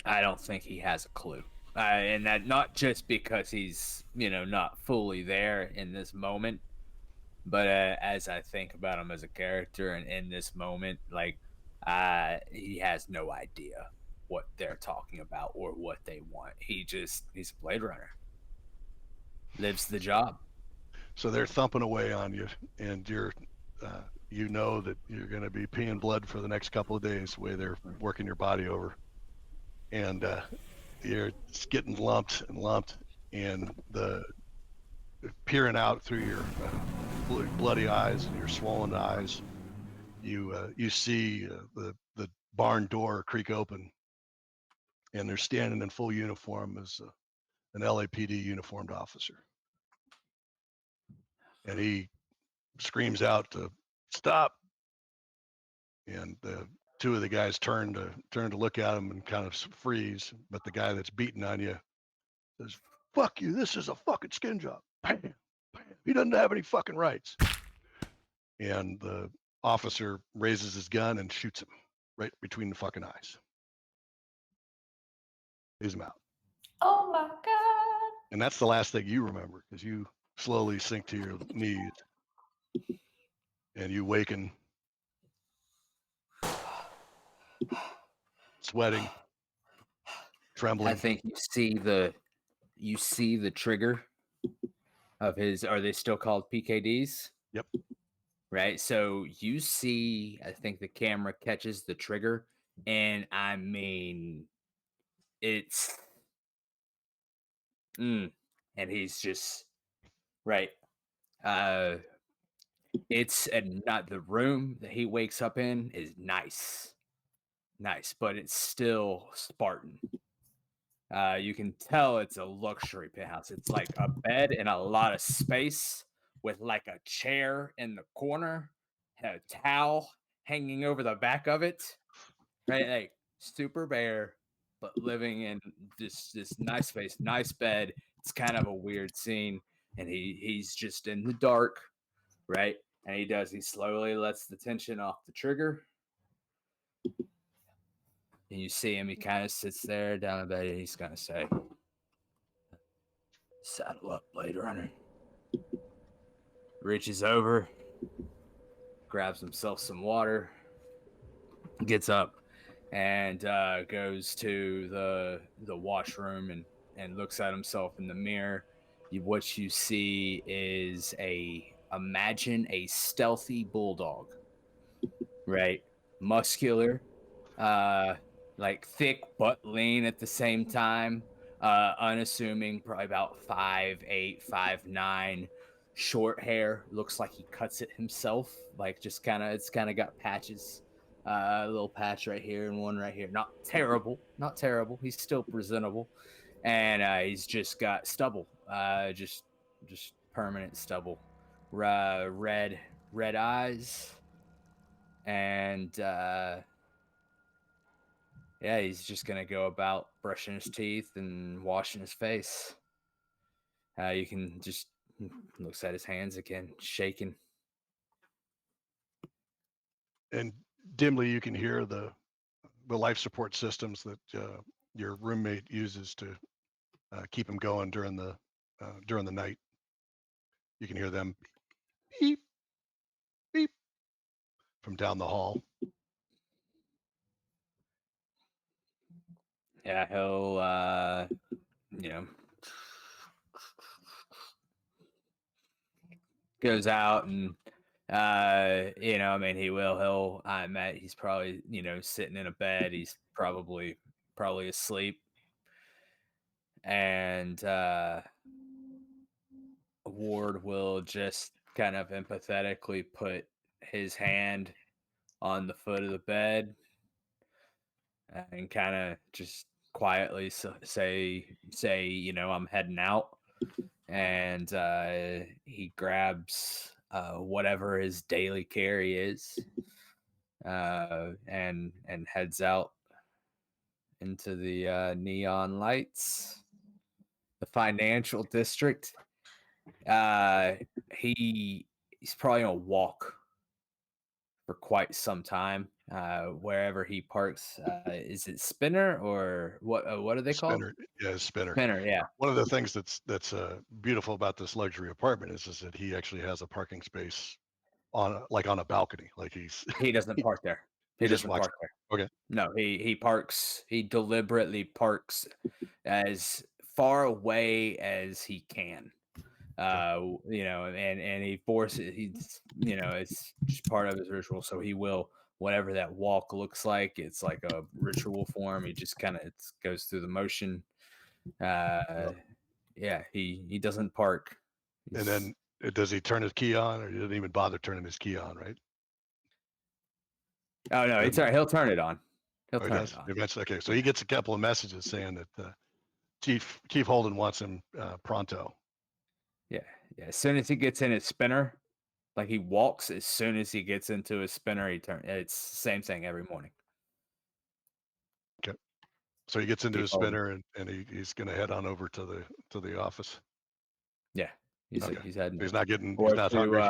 I don't think he has a clue. And that not just because he's, not fully there in this moment, but as I think about him as a character and in this moment, like, he has no idea what they're talking about or what they want. He's a Blade Runner. Lives the job. So they're thumping away on you, and you're, you know that you're going to be peeing blood for the next couple of days, the way they're working your body over. And you're just getting lumped, and the peering out through your bloody eyes and your swollen eyes, you see the barn door creak open, and they're standing in full uniform as an LAPD uniformed officer, and he screams out to stop, and the two of the guys turn to look at him and kind of freeze, but the guy that's beating on you says, "Fuck you, this is a fucking skin job." Bam, bam. He doesn't have any fucking rights. And the officer raises his gun and shoots him right between the fucking eyes. He's him out. Oh my god. And that's the last thing you remember, because you slowly sink to your knees and you waken, sweating, trembling. I think you see the trigger of his, are they still called PKDs? Yep. Right. So you see, I think the camera catches the trigger, and I mean, it's, and he's just right. It's not the room that he wakes up in is nice, but it's still Spartan. You can tell it's a luxury penthouse. It's like a bed and a lot of space with like a chair in the corner, a towel hanging over the back of it, right? Like super bare, but living in this nice space, nice bed. It's kind of a weird scene, and he's just in the dark, right? And he slowly lets the tension off the trigger. And you see him, he kind of sits there down the bed, and he's gonna say, "Saddle up, Blade Runner." Reaches over, grabs himself some water, gets up, and goes to the washroom and looks at himself in the mirror. What you see is imagine a stealthy bulldog, right? Muscular, like thick but lean at the same time. Unassuming, probably about 5'8", 5'9", short hair. Looks like he cuts it himself. Like it's kind of got patches. A little patch right here and one right here. Not terrible. He's still presentable, and he's just got stubble. Just permanent stubble. Red eyes, and yeah, he's just gonna go about brushing his teeth and washing his face. You can just looks at his hands again, shaking. And dimly you can hear the life support systems that your roommate uses to keep him going during the night. You can hear them beep, beep from down the hall. Yeah, he'll goes out and I mean he's probably sitting in a bed, he's probably asleep, and Ward will just kind of empathetically put his hand on the foot of the bed and kind of just quietly say I'm heading out, and he grabs whatever his daily carry is, and heads out into the neon lights, the financial district. He's probably gonna walk for quite some time. Wherever he parks, is it Spinner or what are they called? Spinner, yeah, Spinner. Spinner, yeah. One of the things that's beautiful about this luxury apartment is that he actually has a parking space on a balcony. Like He doesn't park there. he He just doesn't walks park there. out. Okay. No, he parks. He deliberately parks as far away as he can. And he forces. He's it's just part of his ritual. So he will, whatever that walk looks like. It's like a ritual for him. He just kind of goes through the motion. Yeah, he doesn't park. And then does he turn his key on, or he doesn't even bother turning his key on, right? Oh no, he'll turn it on. He'll Oh, he turn does? it on. Eventually. Okay, so he gets a couple of messages saying that Chief Holden wants him pronto. Yeah. As soon as he gets in his spinner, like he walks, as soon as he gets into his spinner, he turns. It's the same thing every morning. Okay, so he gets into Chief his Holden. spinner and he's going to head on over to the office. Yeah, he's Okay. heading. He's not getting. Or He's not hungry.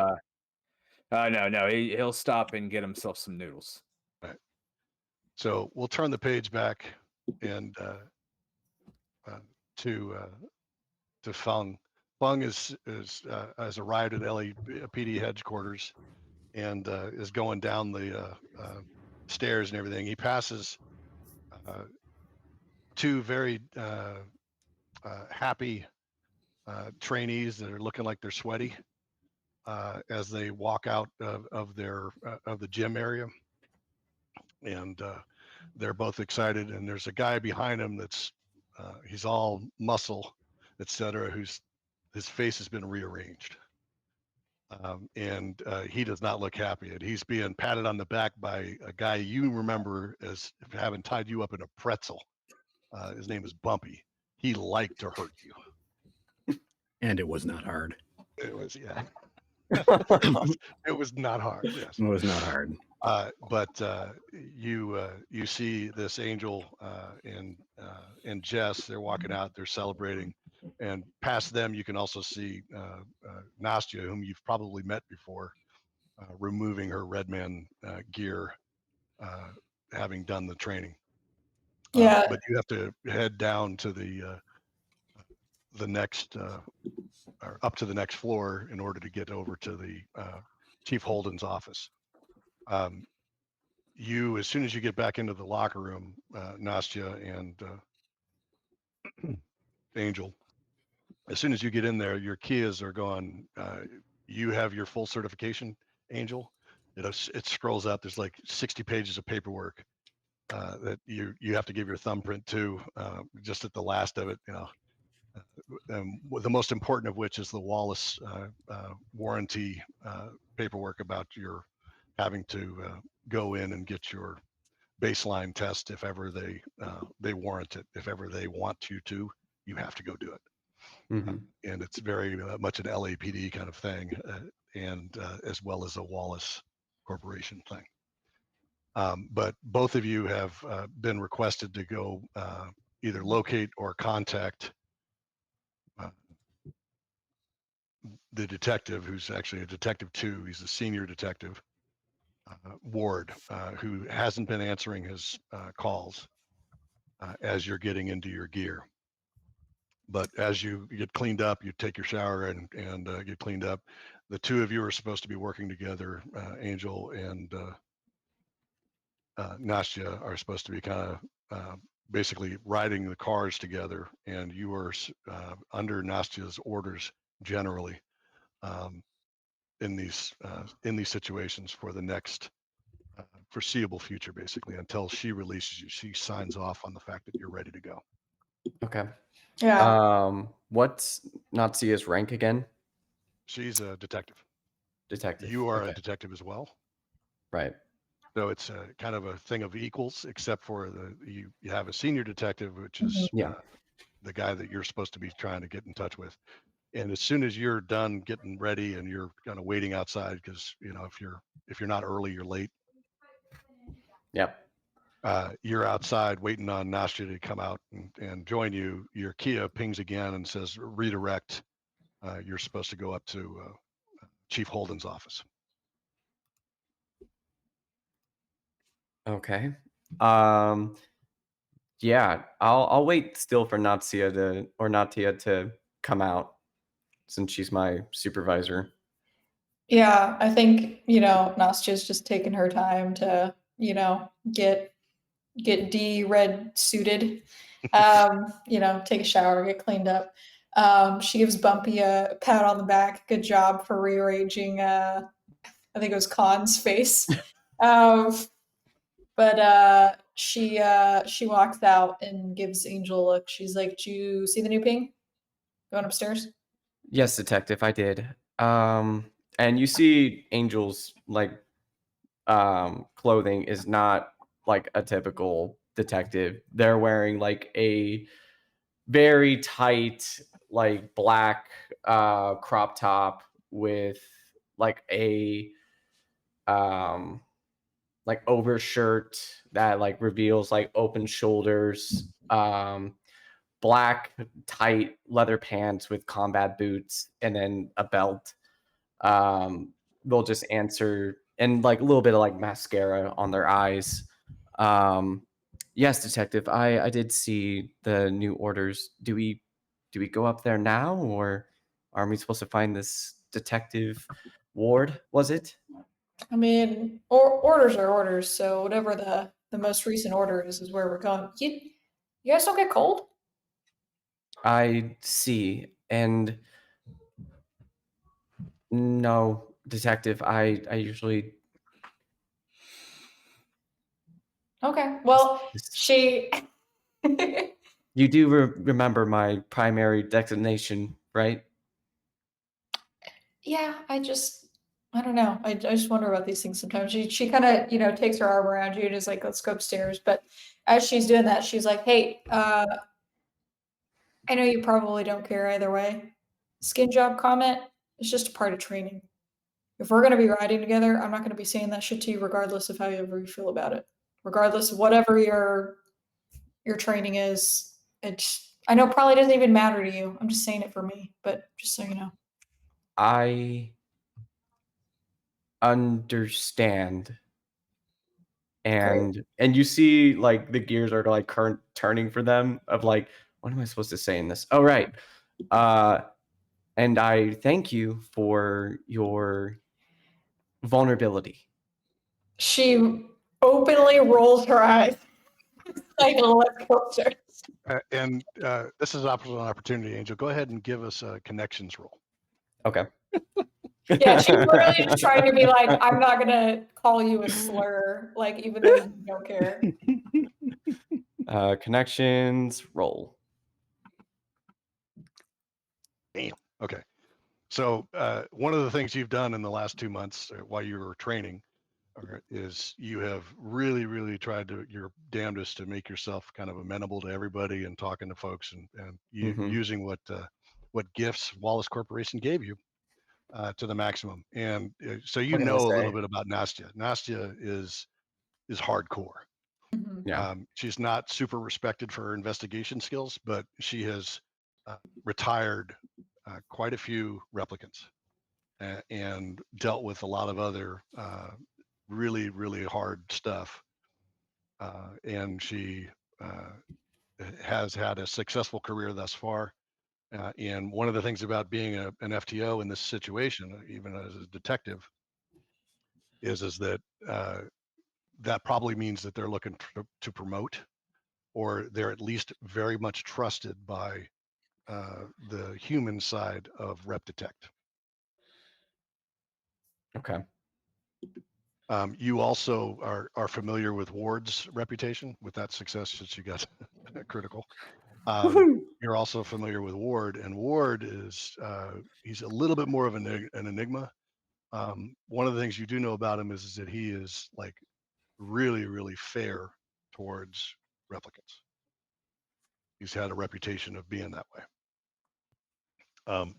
No, he'll stop and get himself some noodles. Right. So we'll turn the page back and to Feng. Feng has arrived at LAPD headquarters and is going down the stairs and everything. He passes two very happy trainees that are looking like they're sweaty as they walk out of the gym area, and they're both excited. And there's a guy behind him that's he's all muscle, etc., his face has been rearranged. And he does not look happy. And he's being patted on the back by a guy you remember as having tied you up in a pretzel. His name is Bumpy. He liked to hurt you. And it was not hard. It was, yeah. it was not hard. Yes. It was not hard. But you see this Angel and Jess. They're walking out. They're celebrating, and past them you can also see Nastya, whom you've probably met before, removing her Redman gear, having done the training. Yeah. But you have to head down to the next or up to the next floor in order to get over to the Chief Holden's office. You, as soon as you get back into the locker room, Nastya and Angel, as soon as you get in there, your Kias are going. You have your full certification, Angel. It scrolls up. There's like 60 pages of paperwork that you have to give your thumbprint to. Just at the last of it, the most important of which is the Wallace warranty paperwork about your having to go in and get your baseline test if ever they warrant it. If ever they want you to, you have to go do it. Mm-hmm. And it's very much an LAPD kind of thing, and as well as a Wallace Corporation thing. But both of you have been requested to go either locate or contact the detective, who's actually a detective too. He's a senior detective, Ward, who hasn't been answering his calls as you're getting into your gear. But as you get cleaned up, you take your shower and get cleaned up. The two of you are supposed to be working together. Angel and Nastya are supposed to be kind of basically riding the cars together, and you are under Nastya's orders generally in these situations for the next foreseeable future, basically, until she releases you. She signs off on the fact that you're ready to go. Okay. Yeah. What's Natsy's rank again? She's a detective. Detective. You are okay. a detective as well. Right. So it's kind of a thing of equals, except for you have a senior detective, which is Yeah. the guy that you're supposed to be trying to get in touch with. And as soon as you're done getting ready and you're kind of waiting outside, because if you're not early, you're late. Yep. You're outside waiting on Nastya to come out and join you. Your Kia pings again and says redirect. You're supposed to go up to Chief Holden's office. Okay. Yeah, I'll wait still for Nastya to come out since she's my supervisor. Yeah, I think, Nastya's just taking her time to, get red suited, take a shower, get cleaned up. She gives Bumpy a pat on the back. Good job for rearranging, I think it was Khan's face. But she walks out and gives Angel a look. She's like, "Do you see the new ping? Going upstairs?" Yes, detective, I did. And you see Angel's clothing is not like a typical detective. They're wearing like a very tight, like black crop top with like a like overshirt that like reveals like open shoulders, black tight leather pants with combat boots, and then a belt. They'll just answer, and like a little bit of like mascara on their eyes. Yes, detective, I did see the new orders. Do we go up there now, or are we supposed to find this detective Ward, was it? I mean, orders are orders, so whatever the most recent order is where we're going. You guys don't get cold? I see. And no, detective, I usually Okay. Well, this- she you do remember my primary designation, right? Yeah, I don't know. I just wonder about these things sometimes. She kind of, takes her arm around you and is like, "Let's go upstairs." But as she's doing that, she's like, "Hey, I know you probably don't care either way. Skin job comment is just a part of training. If we're gonna be riding together, I'm not gonna be saying that shit to you regardless of how you feel about it. Regardless of whatever your training is. I know it probably doesn't even matter to you. I'm just saying it for me, but just so you know." I understand. Great. And you see like the gears are like current turning for them of like, what am I supposed to say in this? Oh, right. And I thank you for your vulnerability. She openly rolls her eyes like, "Let's go upstairs." And this is an opportunity, Angel. Go ahead and give us a connections roll. Okay. Yeah, she's really just trying to be like, "I'm not gonna call you a slur, like, even though you don't care." Connections roll. Damn. Okay. So one of the things you've done in the last 2 months while you were training is you have really, really tried your damnedest to make yourself kind of amenable to everybody and talking to folks and using what gifts Wallace Corporation gave you to the maximum. And so you What can I know a say? little bit about Nastya. Nastya is hardcore. Mhm. Yeah. She's not super respected for her investigation skills, but she has retired quite a few replicants and dealt with a lot of other really, really hard stuff. And she has had a successful career thus far. And one of the things about being an FTO in this situation, even as a detective, is that that probably means that they're looking to promote, or they're at least very much trusted by the human side of Rep Detect. Okay. You also are familiar with Ward's reputation with that success that she got critical. You're also familiar with Ward, and Ward is he's a little bit more of an enigma. One of the things you do know about him is that he is like really, really fair towards replicants. He's had a reputation of being that way.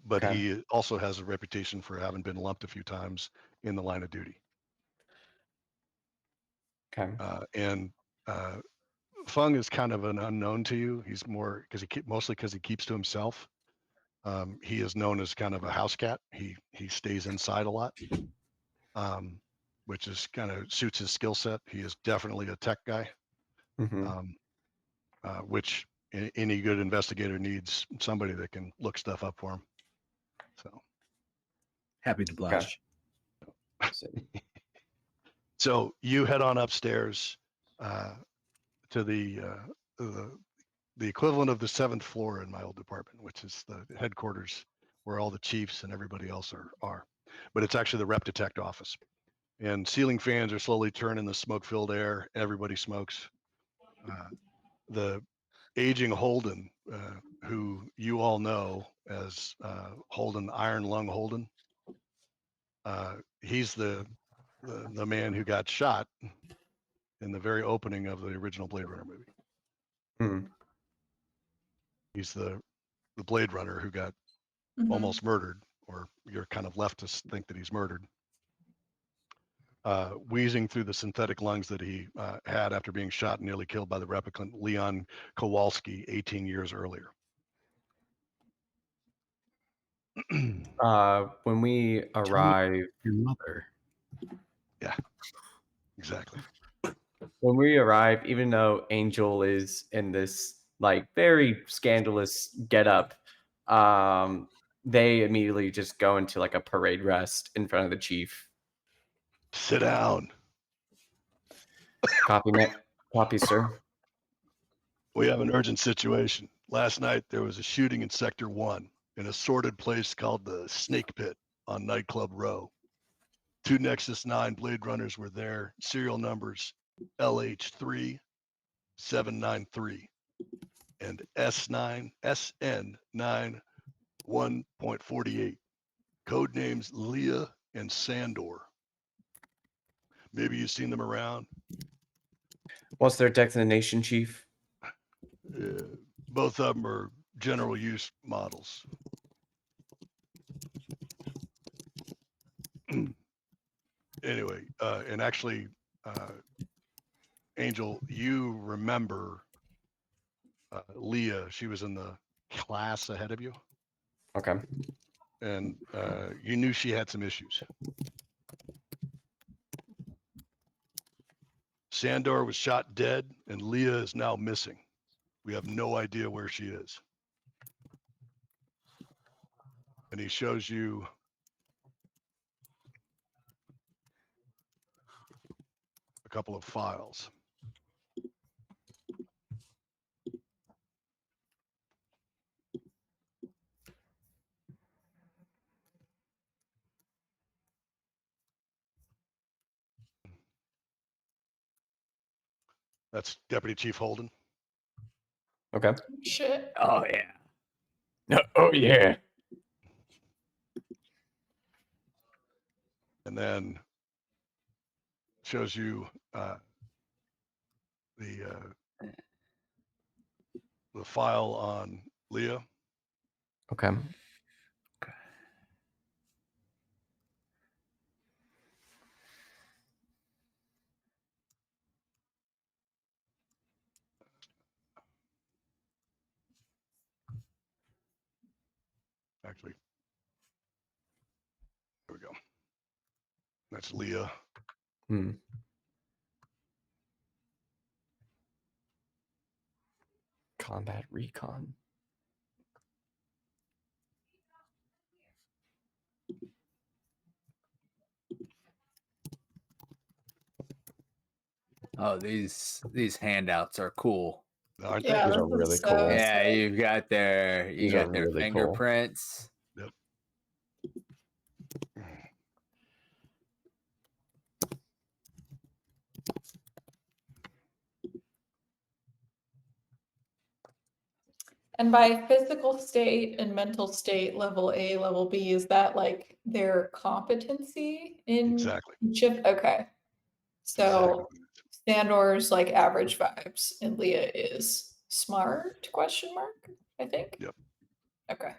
But Okay. he also has a reputation for having been lumped a few times in the line of duty. Okay. And Feng is kind of an unknown to you. He's more mostly because he keeps to himself. He is known as kind of a house cat. He stays inside a lot, which is kind of suits his skill set. He is definitely a tech guy, which any good investigator needs somebody that can look stuff up for him. So Happy to blush. So you head on upstairs to the equivalent of the 7th floor in my old department, which is the headquarters where all the chiefs and everybody else are. But it's actually the rep detect office. And ceiling fans are slowly turning the smoke-filled air. Everybody smokes. The aging Holden, who you all know as Holden, Iron Lung Holden, he's the man who got shot in the very opening of the original Blade Runner movie. He's the Blade Runner who got almost murdered, or you're kind of left to think that he's murdered, wheezing through the synthetic lungs that he had after being shot and nearly killed by the replicant Leon Kowalski 18 years earlier. When we arrive, Your mother. Yeah, exactly. When we arrive, even though Angel is in this like very scandalous getup, they immediately just go into like a parade rest in front of the chief. Sit down. Copy, copy, sir. We have an urgent situation. Last night there was a shooting in Sector 1 in a sordid place called the Snake Pit on Nightclub Row. 2 Nexus 9 Blade Runners were there, serial numbers LH3 793 and S9 SN9 1.48. Code names Leah and Sandor. Maybe you've seen them around. What's their designation, chief? Both of them are general use models. Anyway, and actually, Angel, you remember Leah? She was in the class ahead of you. Okay. And you knew she had some issues. Sandor was shot dead, and Leah is now missing. We have no idea where she is. And he shows you a couple of files. That's Deputy Chief Holden. Okay. Shit. Oh yeah. Oh yeah. And then shows you the file on Leah. Okay. Actually, there we go. That's Leah. Combat recon. Oh, these handouts are cool. Aren't Yeah, These they? are this is really so cool. Yeah, sick. you've got their These are really cool. fingerprints. Yep. And by physical state and mental state, level A, level B, is that like their competency in Exactly. each of? Okay. So Sandor's like average vibes, and Leah is smart? Question mark. I think. Yep. Okay.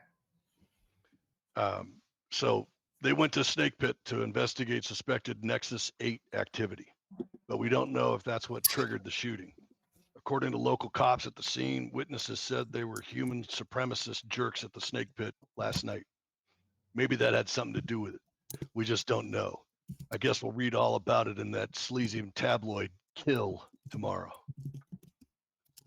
So they went to Snake Pit to investigate suspected Nexus 8 activity. but we don't know if that's what triggered the shooting. According to local cops at the scene, witnesses said they were human supremacist jerks at the snake pit last night. Maybe that had something to do with it. We just don't know. I guess we'll read all about it in that sleazy tabloid Kill tomorrow.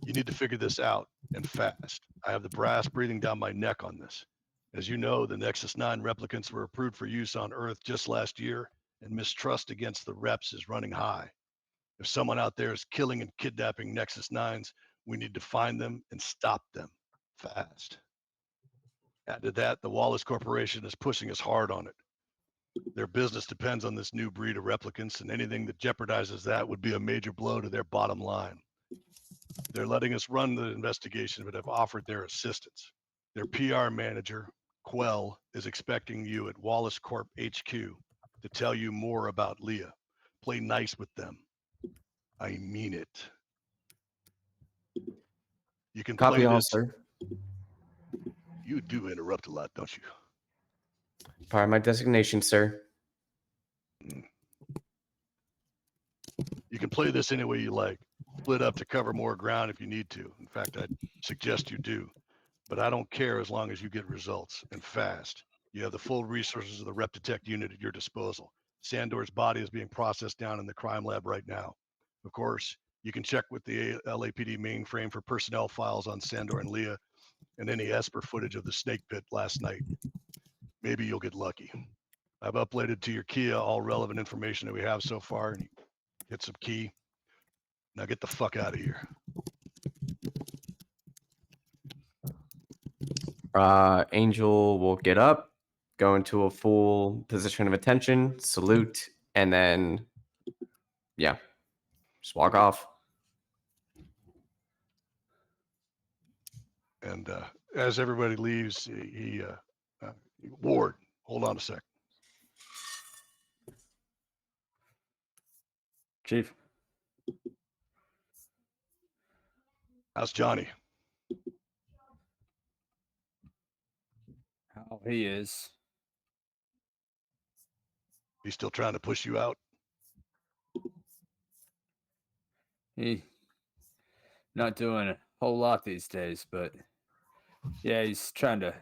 You need to figure this out, and fast. I have the brass breathing down my neck on this. As you know, the Nexus 9 replicants were approved for use on Earth just last year, and mistrust against the reps is running high. If someone out there is killing and kidnapping Nexus 9s, we need to find them and stop them fast. Add to that, the Wallace Corporation is pushing us hard on it. Their business depends on this new breed of replicants, and anything that jeopardizes that would be a major blow to their bottom line. They're letting us run the investigation, but have offered their assistance. Their PR manager, Quell, is expecting you at Wallace Corp HQ to tell you more about Leah. Play nice with them. I mean it. You can Copy play all, this. sir. You do interrupt a lot, don't you? Part of my designation, sir. You can play this any way you like. Split up to cover more ground if you need to. In fact, I'd suggest you do. But I don't care as long as you get results, and fast. You have the full resources of the Rep Detect unit at your disposal. Sandor's body is being processed down in the crime lab right now. Of course, you can check with the LAPD mainframe for personnel files on Sandor and Leah and any Esper footage of the snake pit last night. Maybe you'll get lucky. I've uploaded to your Kia all relevant information that we have so far, and you hit some key. Now get the fuck out of here. Angel will get up, go into a full position of attention, salute, and then, yeah, just walk off. And as everybody leaves, Ward, hold on a sec. Chief. How's Johnny? How he is. He's still trying to push you out? He not doing a whole lot these days, but yeah, he's trying to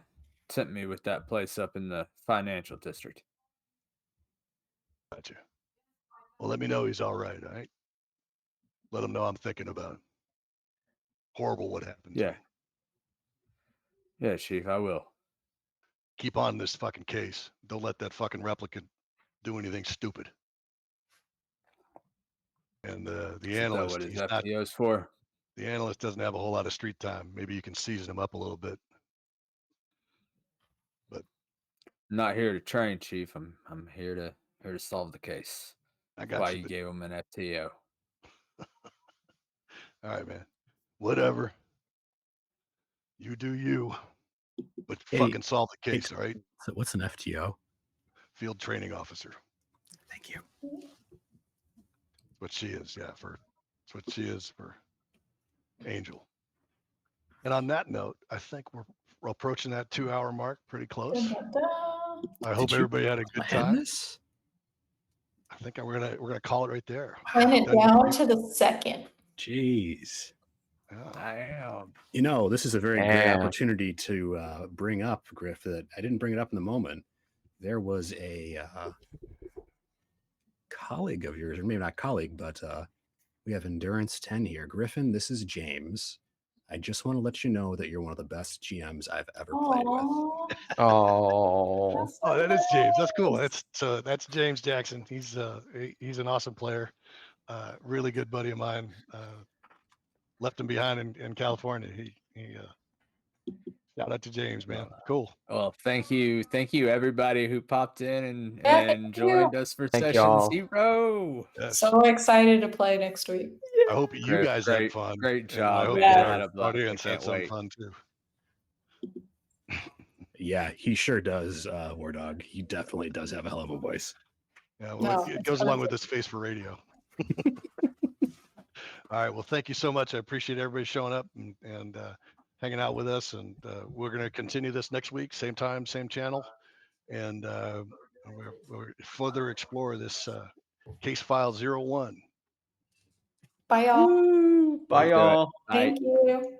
tempt me with that place up in the financial district. Gotcha. Well, let me know he's all right, all right? Let him know I'm thinking about him. Horrible what happened. Yeah. Yeah, Chief, I will. Keep on this fucking case. Don't let that fucking replicant do anything stupid. And the Is that analyst, what his he's not, FPO's for? the analyst doesn't have a whole lot of street time. Maybe you can season him up a little bit. But I'm not here to train, Chief. I'm here to solve the case. I That's got why you. you gave him an FTO. All right, man. Whatever. You do you. But Hey, fucking solve the case, all right? So what's an FTO? Field training officer. Thank you. That's what she is, yeah. That's what she is for Angel. And on that note, I think we're approaching that 2-hour mark pretty close. I hope everybody had a good time. This? I think we're gonna call it right there. Playing it down to the second. Jeez. Yeah. You know, this is a very great Damn. opportunity to bring up, Griff, that I didn't bring it up in the moment. There was a colleague of yours, or maybe not colleague, but we have Endurance 10 here. Griffin, this is James. I just want to let you know that you're one of the best GMs I've ever played with. Oh, Oh, that is James. That's cool. That's James Jackson. He's an awesome player. Really good buddy of mine. Left him behind in California. He shout out to James, man. Cool. Well, thank you everybody who popped in Yeah, and thank joined you. us for Thank session y'all. 0. Yes. So excited to play next week. I hope you guys had fun. Great and I job. hope man. I our had a blast. audience I had can't some wait. fun too. Yeah, he sure does, War Dog. He definitely does have a hell of a voice. Yeah, well, it goes along with this face for radio. All right. Well, thank you so much. I appreciate everybody showing up and hanging out with us. And we're going to continue this next week, same time, same channel. And we'll further explore this case file 01. Bye, y'all. Woo! Bye, Let's do it. y'all. Bye. Thank you.